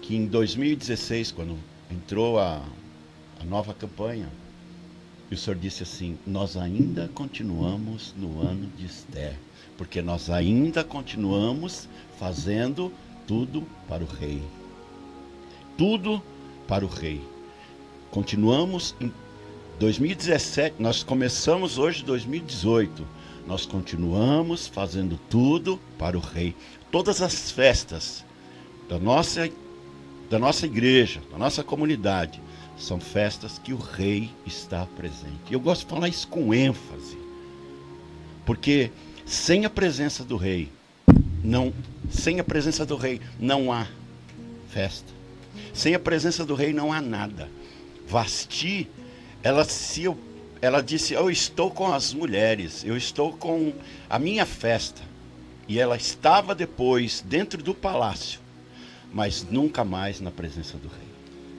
que em 2016, quando entrou a nova campanha, e o senhor disse assim: nós ainda continuamos no ano de Esther, porque nós ainda continuamos fazendo tudo para o rei. Tudo para o rei. Continuamos em 2017, nós começamos hoje 2018, nós continuamos fazendo tudo para o rei. Todas as festas da nossa igreja, da nossa comunidade, são festas que o rei está presente. E eu gosto de falar isso com ênfase, porque sem a presença do rei, não há festa. Sem a presença do rei não há nada. Vasti, ela disse: eu estou com as mulheres, eu estou com a minha festa. E ela estava depois dentro do palácio, mas nunca mais na presença do rei.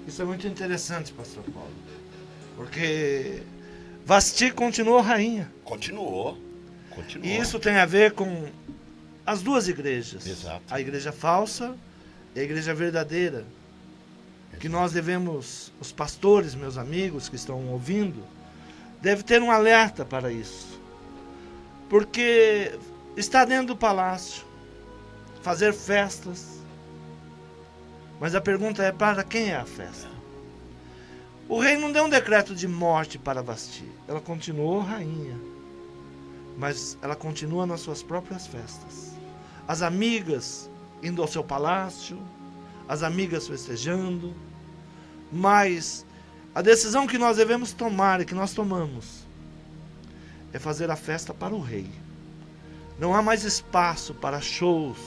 Isso é muito interessante, pastor Paulo, porque Vasti continuou rainha. Continuou. E isso tem a ver com as duas igrejas. Exato. A igreja falsa e a igreja verdadeira. Exato. Que nós devemos, os pastores, meus amigos que estão ouvindo, deve ter um alerta para isso. Porque está dentro do palácio, fazer festas. Mas a pergunta é: para quem é a festa? O rei não deu um decreto de morte para Vasti. Ela continuou rainha, mas ela continua nas suas próprias festas. As amigas indo ao seu palácio, as amigas festejando. Mas a decisão que nós devemos tomar e que nós tomamos é fazer a festa para o rei. Não há mais espaço para shows.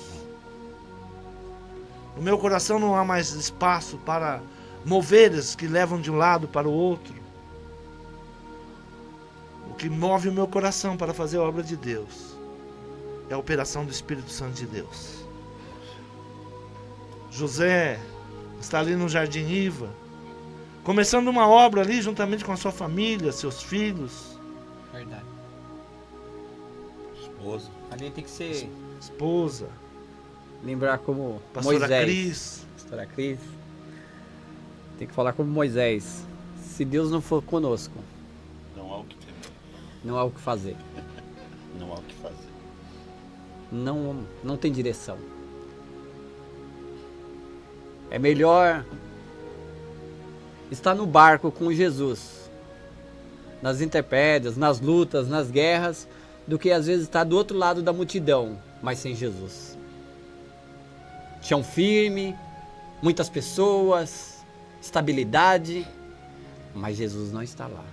No meu coração não há mais espaço para moveres que levam de um lado para o outro. O que move o meu coração para fazer a obra de Deus é a operação do Espírito Santo de Deus. José está ali no Jardim Iva, começando uma obra ali juntamente com a sua família, seus filhos. Verdade. Esposa. Ali tem que ser... Esposa. Lembrar como Pastora Moisés. Cris. Pastora Cris. Tem que falar como Moisés. Se Deus não for conosco, Não há o que temer. não há o que fazer. Não há o que fazer. Não tem direção. É melhor estar no barco com Jesus, nas intempéries, nas lutas, nas guerras, do que às vezes estar do outro lado da multidão, mas sem Jesus. Chão firme, muitas pessoas, estabilidade, mas Jesus não está lá.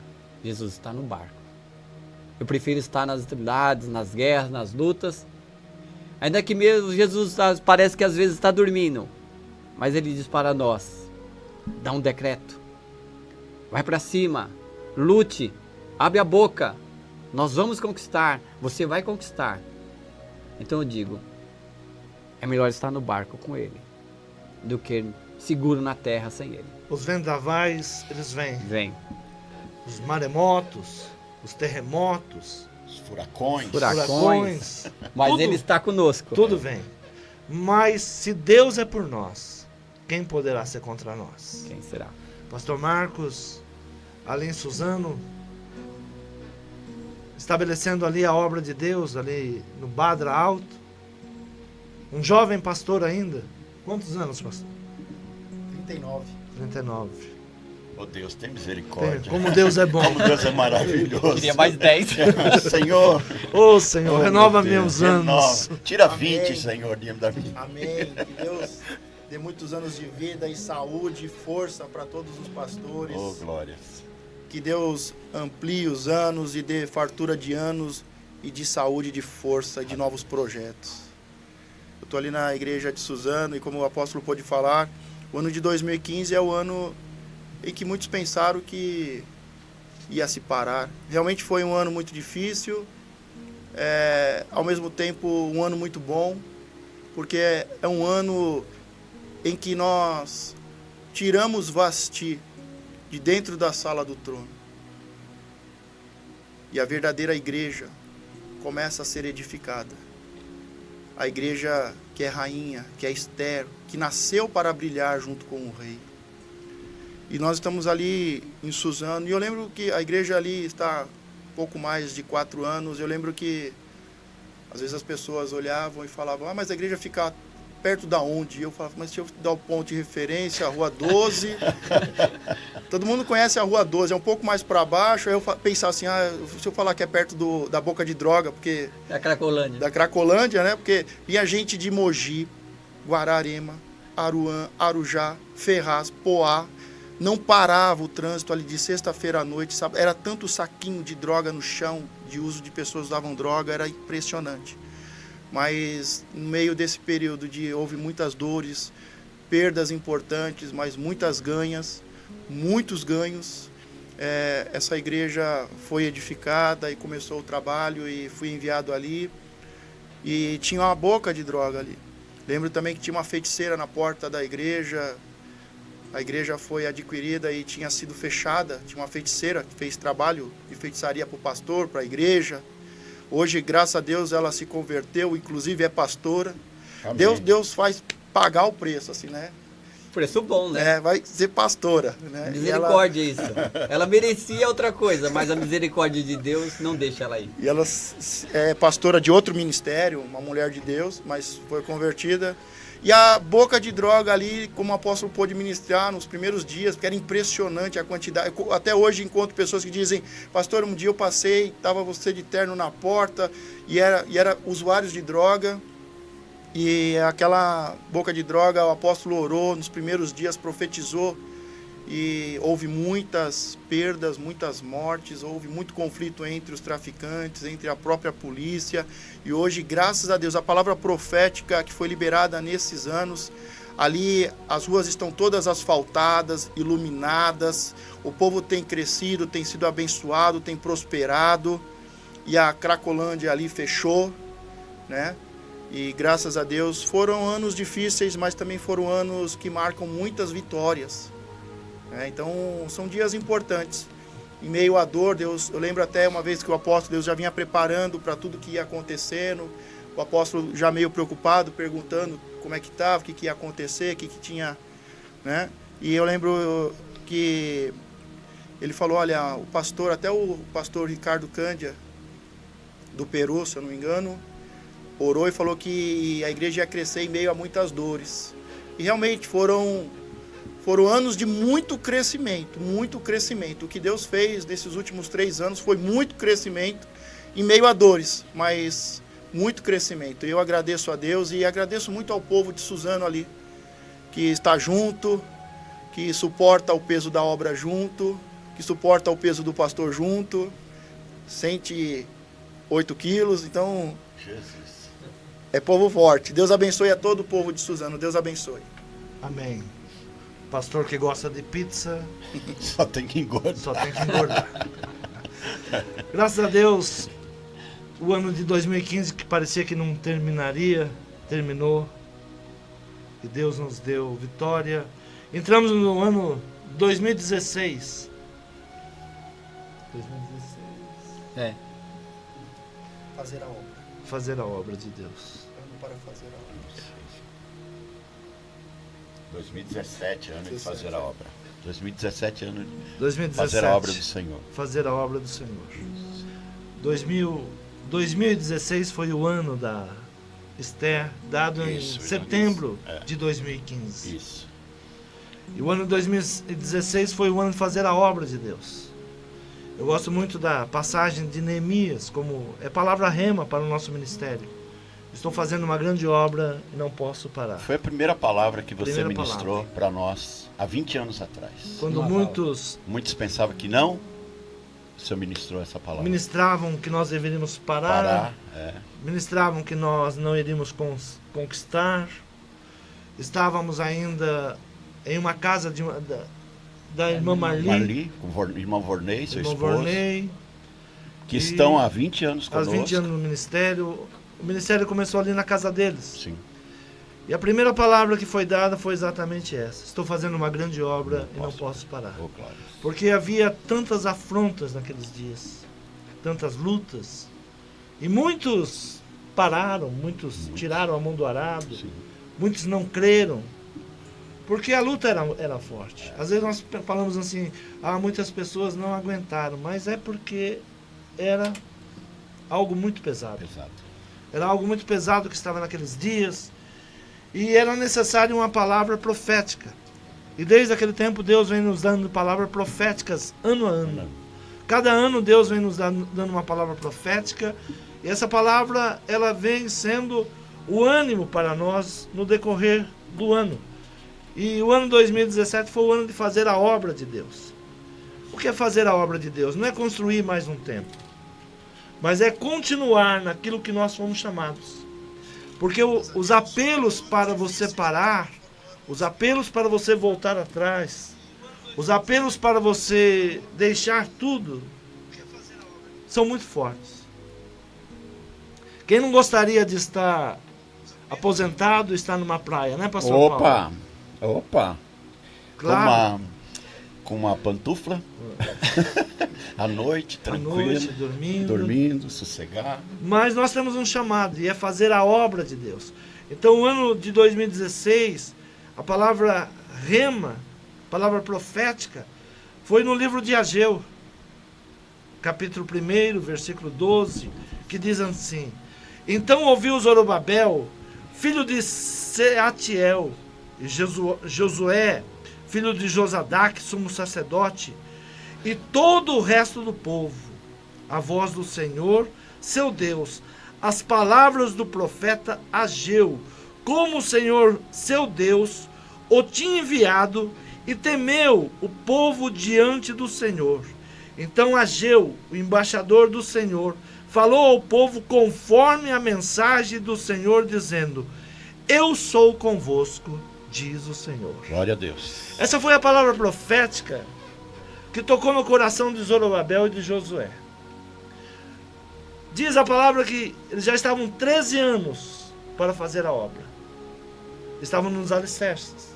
Jesus está no barco. Eu prefiro estar nas dificuldades, nas guerras, nas lutas, ainda que mesmo Jesus parece que às vezes está dormindo, mas ele diz para nós: dá um decreto, vai para cima, lute, abre a boca, nós vamos conquistar, você vai conquistar. Então eu digo, é melhor estar no barco com ele do que seguro na terra sem ele. Os vendavais, eles vêm. Vem. Os maremotos, os terremotos, Os furacões. Furacões. Mas tudo, ele está conosco. tudo vem. Mas se Deus é por nós, quem poderá ser contra nós? Quem será? Pastor Marcos, ali em Suzano, estabelecendo ali a obra de Deus, ali no Badra Alto. Um jovem pastor ainda. Quantos anos, pastor? 39. 39. Oh Deus, tem misericórdia. Como Deus é bom. Como Deus é maravilhoso. Queria mais 10. Senhor. Ô Senhor, Oh, renova meu meus Deus, anos. renova. Tira Amém. 20, Senhor, da vida. Amém. Que Deus dê muitos anos de vida e saúde e força para todos os pastores. Oh, glória. Que Deus amplie os anos e dê fartura de anos e de saúde, de força e de novos projetos. Eu estou ali na igreja de Suzano e, como o apóstolo pôde falar, o ano de 2015 é o ano em que muitos pensaram que ia se parar. Realmente foi um ano muito difícil, ao mesmo tempo um ano muito bom, porque é um ano em que nós tiramos Vasti de dentro da sala do trono. E a verdadeira igreja começa a ser edificada. A igreja que é rainha, que é Esther, que nasceu para brilhar junto com o rei. E nós estamos ali em Suzano. E eu lembro que a igreja ali está pouco mais de 4 anos. Eu lembro que às vezes as pessoas olhavam e falavam: mas a igreja fica perto da onde? E eu falava: mas deixa eu dar o ponto de referência, a Rua 12. Todo mundo conhece a Rua 12, é um pouco mais para baixo. Aí eu pensava assim: se eu falar que é perto da Boca de Droga, porque... Da Cracolândia. Da Cracolândia, né? Porque vinha gente de Mogi, Guararema, Aruã, Arujá, Ferraz, Poá. Não parava o trânsito ali de sexta-feira à noite, sabe? Era tanto saquinho de droga no chão, de uso de pessoas que usavam droga, era impressionante. Mas no meio desse período houve muitas dores, perdas importantes, mas muitos ganhos. Essa igreja foi edificada e começou o trabalho e fui enviado ali. E tinha uma boca de droga ali. Lembro também que tinha uma feiticeira na porta da igreja. A igreja foi adquirida e tinha sido fechada. Tinha uma feiticeira que fez trabalho de feitiçaria para o pastor, para a igreja. Hoje, graças a Deus, ela se converteu, inclusive é pastora. Deus faz pagar o preço, assim, né? Preço bom, né? Vai ser pastora. Né? Misericórdia, isso. Ela merecia outra coisa, mas a misericórdia de Deus não deixa ela ir. E ela é pastora de outro ministério, uma mulher de Deus, mas foi convertida. E a boca de droga ali, como o apóstolo pôde ministrar nos primeiros dias, porque era impressionante a quantidade. Até hoje encontro pessoas que dizem: pastor, um dia eu passei, estava você de terno na porta, e era usuários de droga. E aquela boca de droga, o apóstolo orou nos primeiros dias, profetizou, e houve muitas perdas, muitas mortes, houve muito conflito entre os traficantes, entre a própria polícia. E hoje, graças a Deus, a palavra profética que foi liberada nesses anos, ali as ruas estão todas asfaltadas, iluminadas, o povo tem crescido, tem sido abençoado, tem prosperado, e a Cracolândia ali fechou, né? E graças a Deus foram anos difíceis, mas também foram anos que marcam muitas vitórias. Então são dias importantes. Em meio à dor, Deus, eu lembro até uma vez que o apóstolo Deus já vinha preparando para tudo que ia acontecendo. O apóstolo já meio preocupado, perguntando como é que estava, o que ia acontecer, o que tinha, né? E eu lembro que ele falou: olha, o pastor Ricardo Cândia, do Peru, se eu não me engano, orou e falou que a igreja ia crescer em meio a muitas dores. E realmente foram anos de muito crescimento, muito crescimento. O que Deus fez nesses últimos 3 anos foi muito crescimento em meio a dores, mas muito crescimento. Eu agradeço a Deus e agradeço muito ao povo de Suzano ali, que está junto, que suporta o peso da obra junto, que suporta o peso do pastor junto, 108 quilos, então... Jesus. É povo forte. Deus abençoe a todo o povo de Suzano. Deus abençoe. Amém. Pastor que gosta de pizza... Só tem que engordar. Graças a Deus, o ano de 2015, que parecia que não terminaria, terminou. E Deus nos deu vitória. Entramos no ano 2016. 2016. Fazer a obra de Deus. Para fazer a obra. 2017, ano de fazer a obra. 2017, ano de 2017, fazer a obra do Senhor. Fazer a obra do Senhor. 2016 foi o ano da Esther, dado em setembro de 2015. Isso. E o ano de 2016 foi o ano de fazer a obra de Deus. Eu gosto muito da passagem de Neemias, como é palavra rema para o nosso ministério. Estou fazendo uma grande obra e não posso parar. Foi a primeira palavra que você ministrou para nós há 20 anos atrás. Quando muitos pensavam que não, o Senhor ministrou essa palavra. Ministravam que nós deveríamos parar. Ministravam que nós não iríamos conquistar. Estávamos ainda em uma casa da irmã Marli, com irmã Vornei, seu esposo, Vornei, que estão há 20 anos conosco. Há 20 anos no ministério. O ministério começou ali na casa deles. Sim. E a primeira palavra que foi dada foi exatamente essa: estou fazendo uma grande obra e não posso parar. Oh, glória. Porque havia tantas afrontas naqueles dias, tantas lutas, e muitos pararam, muitos tiraram a mão do arado, Sim. muitos não creram, porque a luta era forte. Às vezes nós falamos assim, muitas pessoas não aguentaram, mas é porque era algo muito pesado. Pesado. Era algo muito pesado que estava naqueles dias, e era necessário uma palavra profética. E desde aquele tempo Deus vem nos dando palavras proféticas ano a ano. Cada ano Deus vem nos dando uma palavra profética, e essa palavra ela vem sendo o ânimo para nós no decorrer do ano. E o ano 2017 foi o ano de fazer a obra de Deus. O que é fazer a obra de Deus? Não é construir mais um templo, mas é continuar naquilo que nós fomos chamados. Porque os apelos para você parar, os apelos para você voltar atrás, os apelos para você deixar tudo, são muito fortes. Quem não gostaria de estar aposentado e estar numa praia, né, pastor Paulo? Opa! Claro. Com uma pantufla, à noite, tranquilo, dormindo, sossegado. Mas nós temos um chamado, e é fazer a obra de Deus. Então, o ano de 2016, a palavra rema, palavra profética, foi no livro de Ageu, capítulo 1, versículo 12, que diz assim: então ouviu Zorobabel, filho de Seatiel, e Josué, filho de Josadaque, sumo sacerdote, e todo o resto do povo, a voz do Senhor, seu Deus, as palavras do profeta Ageu, como o Senhor, seu Deus, o tinha enviado, e temeu o povo diante do Senhor. Então Ageu, o embaixador do Senhor, falou ao povo conforme a mensagem do Senhor, dizendo: eu sou convosco, diz o Senhor. Glória a Deus. Essa foi a palavra profética que tocou no coração de Zorobabel e de Josué. Diz a palavra que eles já estavam 13 anos para fazer a obra. Estavam nos alicerces.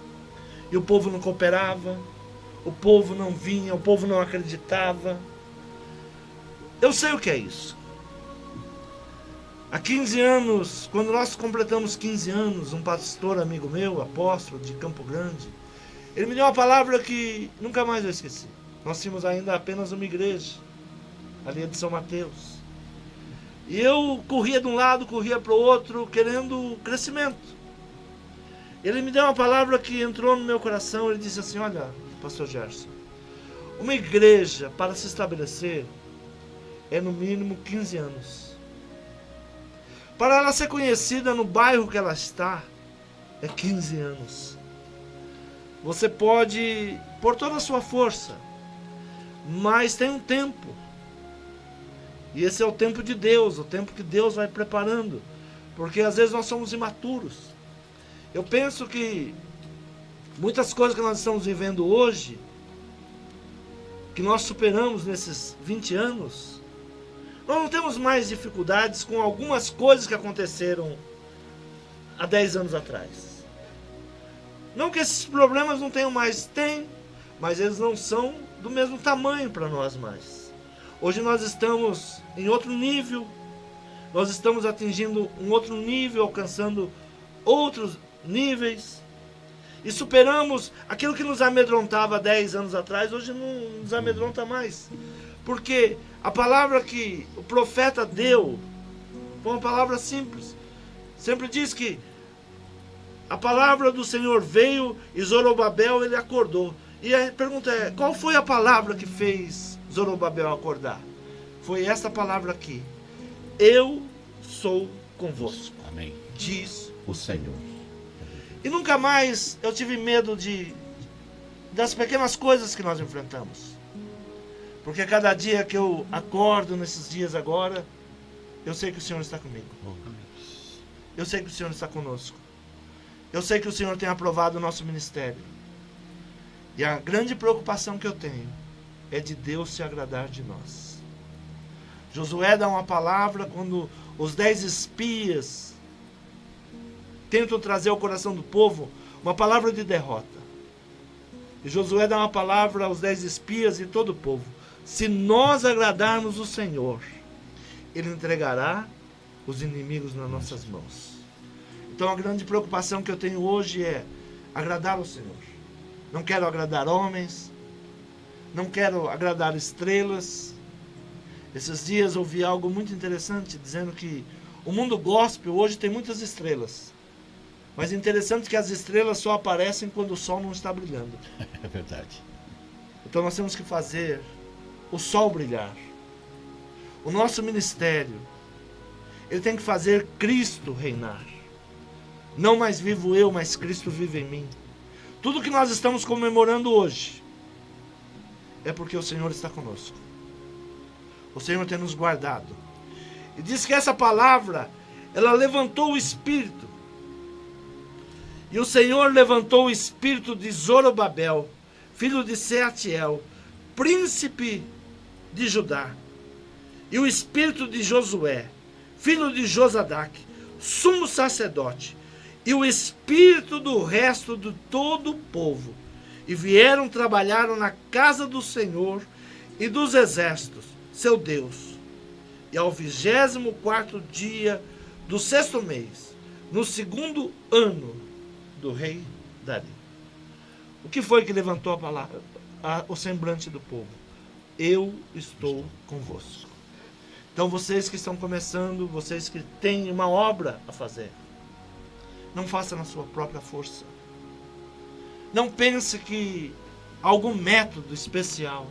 E o povo não cooperava, o povo não vinha, o povo não acreditava. Eu sei o que é isso. Há 15 anos, quando nós completamos 15 anos, um pastor amigo meu, apóstolo de Campo Grande, ele me deu uma palavra que nunca mais eu esqueci. Nós tínhamos ainda apenas uma igreja, ali de São Mateus. E eu corria de um lado, corria para o outro, querendo crescimento. Ele me deu uma palavra que entrou no meu coração. Ele disse assim: olha, pastor Gerson, uma igreja para se estabelecer é no mínimo 15 anos. Para ela ser conhecida no bairro que ela está, é 15 anos. Você pode pôr toda a sua força, mas tem um tempo. E esse é o tempo de Deus, o tempo que Deus vai preparando. Porque às vezes nós somos imaturos. Eu penso que muitas coisas que nós estamos vivendo hoje, que nós superamos nesses 20 anos, nós não temos mais dificuldades com algumas coisas que aconteceram há 10 anos atrás. Não que esses problemas não tenham mais, tem, mas eles não são do mesmo tamanho para nós mais. Hoje nós estamos em outro nível, nós estamos atingindo um outro nível, alcançando outros níveis, e superamos aquilo que nos amedrontava 10 anos atrás, hoje não nos amedronta mais. Porque a palavra que o profeta deu foi uma palavra simples. Sempre diz que a palavra do Senhor veio e Zorobabel ele acordou. E a pergunta é: qual foi a palavra que fez Zorobabel acordar? Foi essa palavra aqui: eu sou convosco. Amém. Diz o Senhor. E nunca mais eu tive medo das pequenas coisas que nós enfrentamos. Porque cada dia que eu acordo nesses dias agora, eu sei que o Senhor está comigo. Eu sei que o Senhor está conosco. Eu sei que o Senhor tem aprovado o nosso ministério. E a grande preocupação que eu tenho é de Deus se agradar de nós. Josué dá uma palavra quando os 10 espias tentam trazer ao coração do povo uma palavra de derrota. E Josué dá uma palavra aos 10 espias e todo o povo. Se nós agradarmos o Senhor, Ele entregará os inimigos nas nossas mãos. Então a grande preocupação que eu tenho hoje é agradar o Senhor. Não quero agradar homens, não quero agradar estrelas. Esses dias ouvi algo muito interessante, dizendo que o mundo gospel hoje tem muitas estrelas. Mas é interessante que as estrelas só aparecem quando o sol não está brilhando. É verdade. Então nós temos que fazer o sol brilhar. O nosso ministério, ele tem que fazer Cristo reinar. Não mais vivo eu, mas Cristo vive em mim. Tudo que nós estamos comemorando hoje é porque o Senhor está conosco. O Senhor tem nos guardado. E diz que essa palavra, ela levantou o espírito. E o Senhor levantou o espírito de Zorobabel, filho de Sealtiel, príncipe de Judá. E o espírito de Josué, filho de Josadaque, sumo sacerdote. E o espírito do resto de todo o povo. E vieram trabalhar na casa do Senhor e dos exércitos, seu Deus. E ao 24º dia do 6º mês, no 2º ano do rei Dario. O que foi que levantou a palavra, o semblante do povo? Eu estou convosco. Então vocês que estão começando, vocês que têm uma obra a fazer, não faça na sua própria força. Não pense que algum método especial.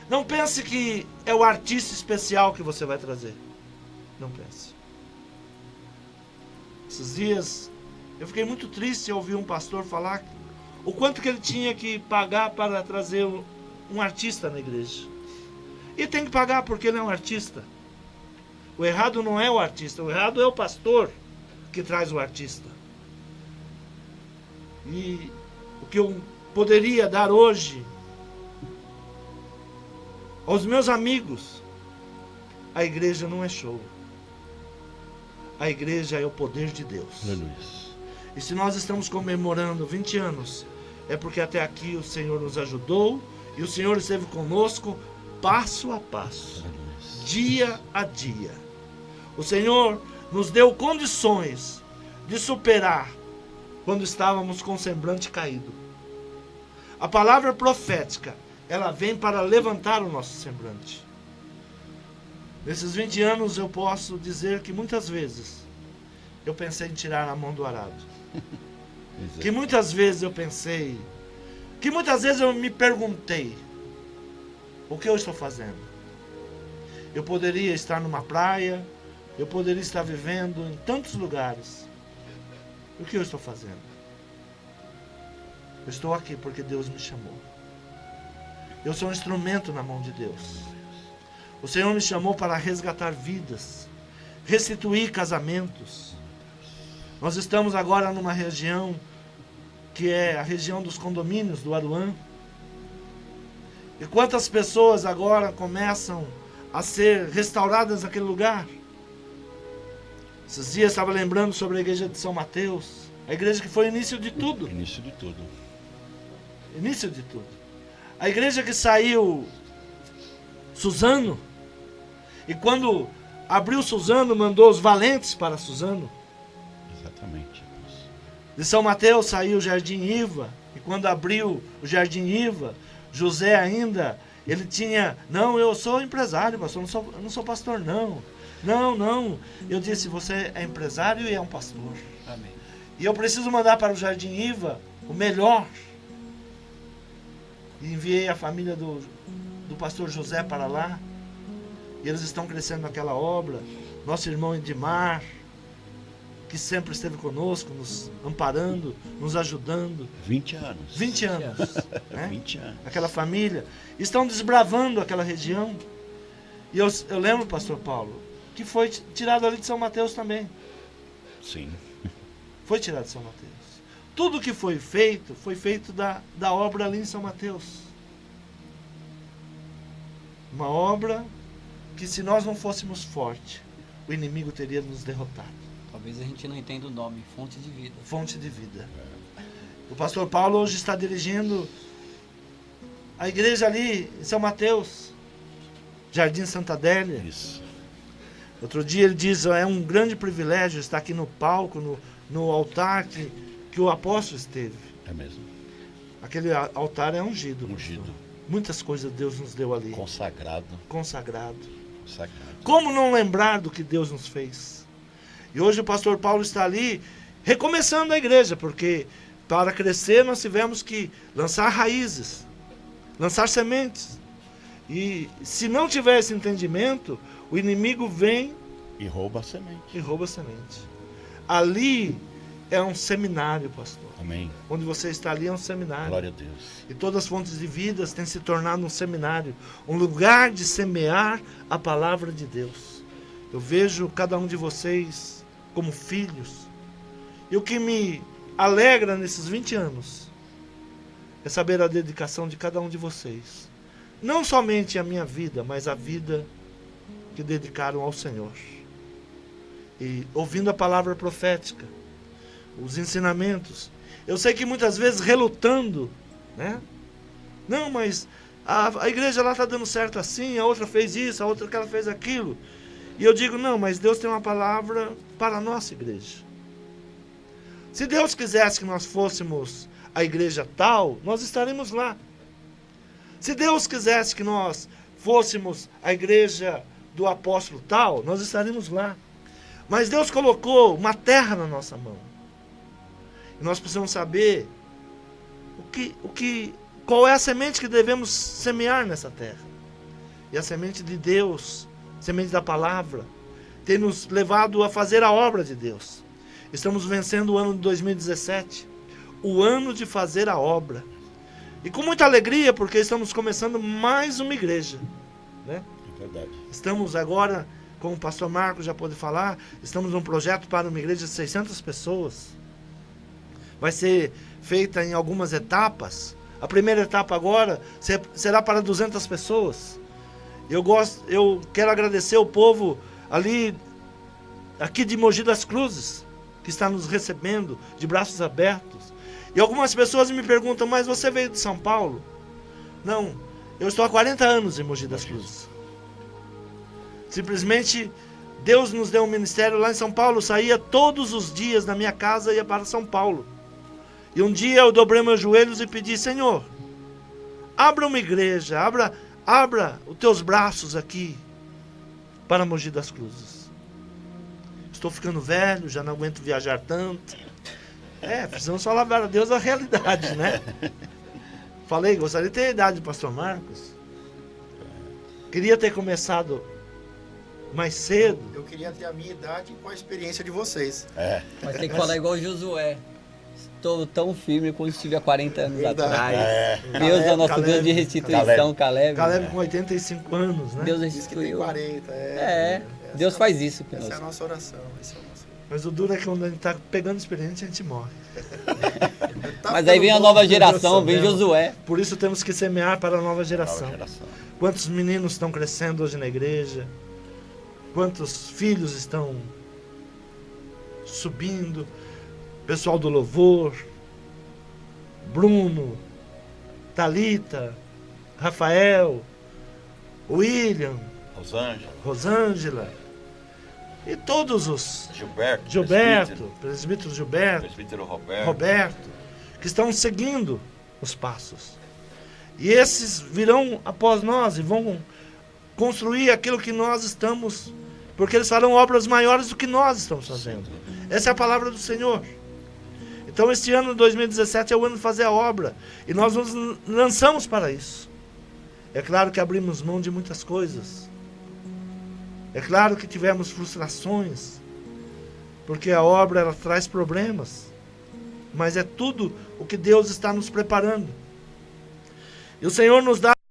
Não pense que é o artista especial que você vai trazer. Não pense. Esses dias eu fiquei muito triste ao ouvir um pastor falar o quanto que ele tinha que pagar para trazer um artista na igreja. E tem que pagar porque ele é um artista. O errado não é o artista, o errado é o pastor que traz o artista. E o que eu poderia dar hoje aos meus amigos, a igreja não é show. A igreja é o poder de Deus. Aleluia. E se nós estamos comemorando 20 anos, é porque até aqui o Senhor nos ajudou e o Senhor esteve conosco passo a passo, dia a dia. O Senhor nos deu condições de superar quando estávamos com o semblante caído. A palavra profética, ela vem para levantar o nosso semblante. Nesses 20 anos eu posso dizer que muitas vezes eu pensei em tirar a mão do arado. Que muitas vezes eu pensei, que muitas vezes eu me perguntei, o que eu estou fazendo? Eu poderia estar numa praia, eu poderia estar vivendo em tantos lugares. O que eu estou fazendo? Eu estou aqui porque Deus me chamou. Eu sou um instrumento na mão de Deus. O Senhor me chamou para resgatar vidas, restituir casamentos. Nós estamos agora numa região que é a região dos condomínios do Aruã. E quantas pessoas agora começam a ser restauradas naquele lugar? Esses dias eu estava lembrando sobre a igreja de São Mateus, a igreja que foi o início de tudo. Início de tudo. Início de tudo. A igreja que saiu Suzano, e quando abriu Suzano, mandou os valentes para Suzano. Exatamente. De São Mateus saiu o Jardim Iva, e quando abriu o Jardim Iva, José ainda, ele tinha, não, eu sou empresário, pastor, eu não sou pastor, não. Não, eu disse, você é empresário e é um pastor. Amém. E eu preciso mandar para o Jardim Iva o melhor. E enviei a família do pastor José para lá. E eles estão crescendo naquela obra. Nosso irmão Edmar, que sempre esteve conosco, nos amparando, nos ajudando. 20 anos. 20 anos. Né? 20 anos. Aquela família. Estão desbravando aquela região. E eu lembro, pastor Paulo, que foi tirado ali de São Mateus também. Sim. Foi tirado de São Mateus. Tudo que foi feito da obra ali em São Mateus. Uma obra que, se nós não fôssemos fortes, o inimigo teria nos derrotado. Talvez a gente não entenda o nome, Fonte de Vida. Fonte de Vida. O pastor Paulo hoje está dirigindo a igreja ali em São Mateus, Jardim Santa Adélia. Isso. Outro dia ele diz, é um grande privilégio estar aqui no palco, no altar que o apóstolo esteve. É mesmo. Aquele altar é ungido. Ungido. Muitas coisas Deus nos deu ali. Consagrado. Consagrado. Consagrado. Como não lembrar do que Deus nos fez? E hoje o pastor Paulo está ali recomeçando a igreja, porque para crescer nós tivemos que lançar raízes, lançar sementes. E se não tiver esse entendimento, o inimigo vem E rouba a semente. e rouba a semente. Ali é um seminário, pastor. Amém. Onde você está ali é um seminário. Glória a Deus. E todas as fontes de vidas têm se tornado um seminário, um lugar de semear a palavra de Deus. Eu vejo cada um de vocês como filhos. E o que me alegra nesses 20 anos é saber a dedicação de cada um de vocês. Não somente a minha vida, mas a vida que dedicaram ao Senhor. E ouvindo a palavra profética, os ensinamentos. Eu sei que muitas vezes relutando, né? Não, mas a igreja lá está dando certo assim, a outra fez isso, a outra que ela fez aquilo. E eu digo, não, mas Deus tem uma palavra para a nossa igreja. Se Deus quisesse que nós fôssemos a igreja tal, nós estaremos lá. Se Deus quisesse que nós fôssemos a igreja do apóstolo tal, nós estaremos lá. Mas Deus colocou uma terra na nossa mão. E nós precisamos saber qual é a semente que devemos semear nessa terra. E a semente de Deus, semente da palavra, tem nos levado a fazer a obra de Deus. Estamos vencendo o ano de 2017, o ano de fazer a obra. E com muita alegria, porque estamos começando mais uma igreja, né? É verdade. Estamos agora, como o pastor Marcos já pôde falar, estamos num projeto para uma igreja de 600 pessoas. Vai ser feita em algumas etapas. A primeira etapa agora será para 200 pessoas. Eu quero agradecer o povo aqui de Mogi das Cruzes, que está nos recebendo de braços abertos. E algumas pessoas me perguntam, mas você veio de São Paulo? Não, eu estou há 40 anos em Mogi das Cruzes. Simplesmente, Deus nos deu um ministério lá em São Paulo, eu saía todos os dias da minha casa e ia para São Paulo. E um dia eu dobrei meus joelhos e pedi, Senhor, abra uma igreja, abra os teus braços aqui para Mogi das Cruzes. Estou ficando velho, já não aguento viajar tanto. Precisamos falar a Deus a realidade, né? Falei, gostaria de ter a idade do pastor Marcos. Queria ter começado mais cedo. Eu queria ter a minha idade com a experiência de vocês. Mas tem que falar igual Josué. Estou tão firme como estive há 40 anos Verdade. atrás. Deus é o nosso Deus de restituição, Caleb. Caleb com 85 anos, né? Deus Diz que tem restituiu. 40. Deus faz isso Essa é a conosco. nossa oração. Esse é o nosso... Mas o duro é que quando a gente está pegando experiência, a gente morre. Mas aí vem a nova geração, vem Josué. Por isso temos que semear para a nova geração. Nova geração. Quantos meninos estão crescendo hoje na igreja? Quantos filhos estão subindo? Pessoal do louvor, Bruno, Thalita, Rafael, William, Rosângela e todos os Gilberto, presbítero Gilberto, presbítero Roberto, que estão seguindo os passos. E esses virão após nós e vão construir aquilo que nós estamos, porque eles farão obras maiores do que nós estamos fazendo. Essa é a palavra do Senhor. Então este ano de 2017 é o ano de fazer a obra. E nós nos lançamos para isso. É claro que abrimos mão de muitas coisas. É claro que tivemos frustrações. Porque a obra ela traz problemas. Mas é tudo o que Deus está nos preparando. E o Senhor nos dá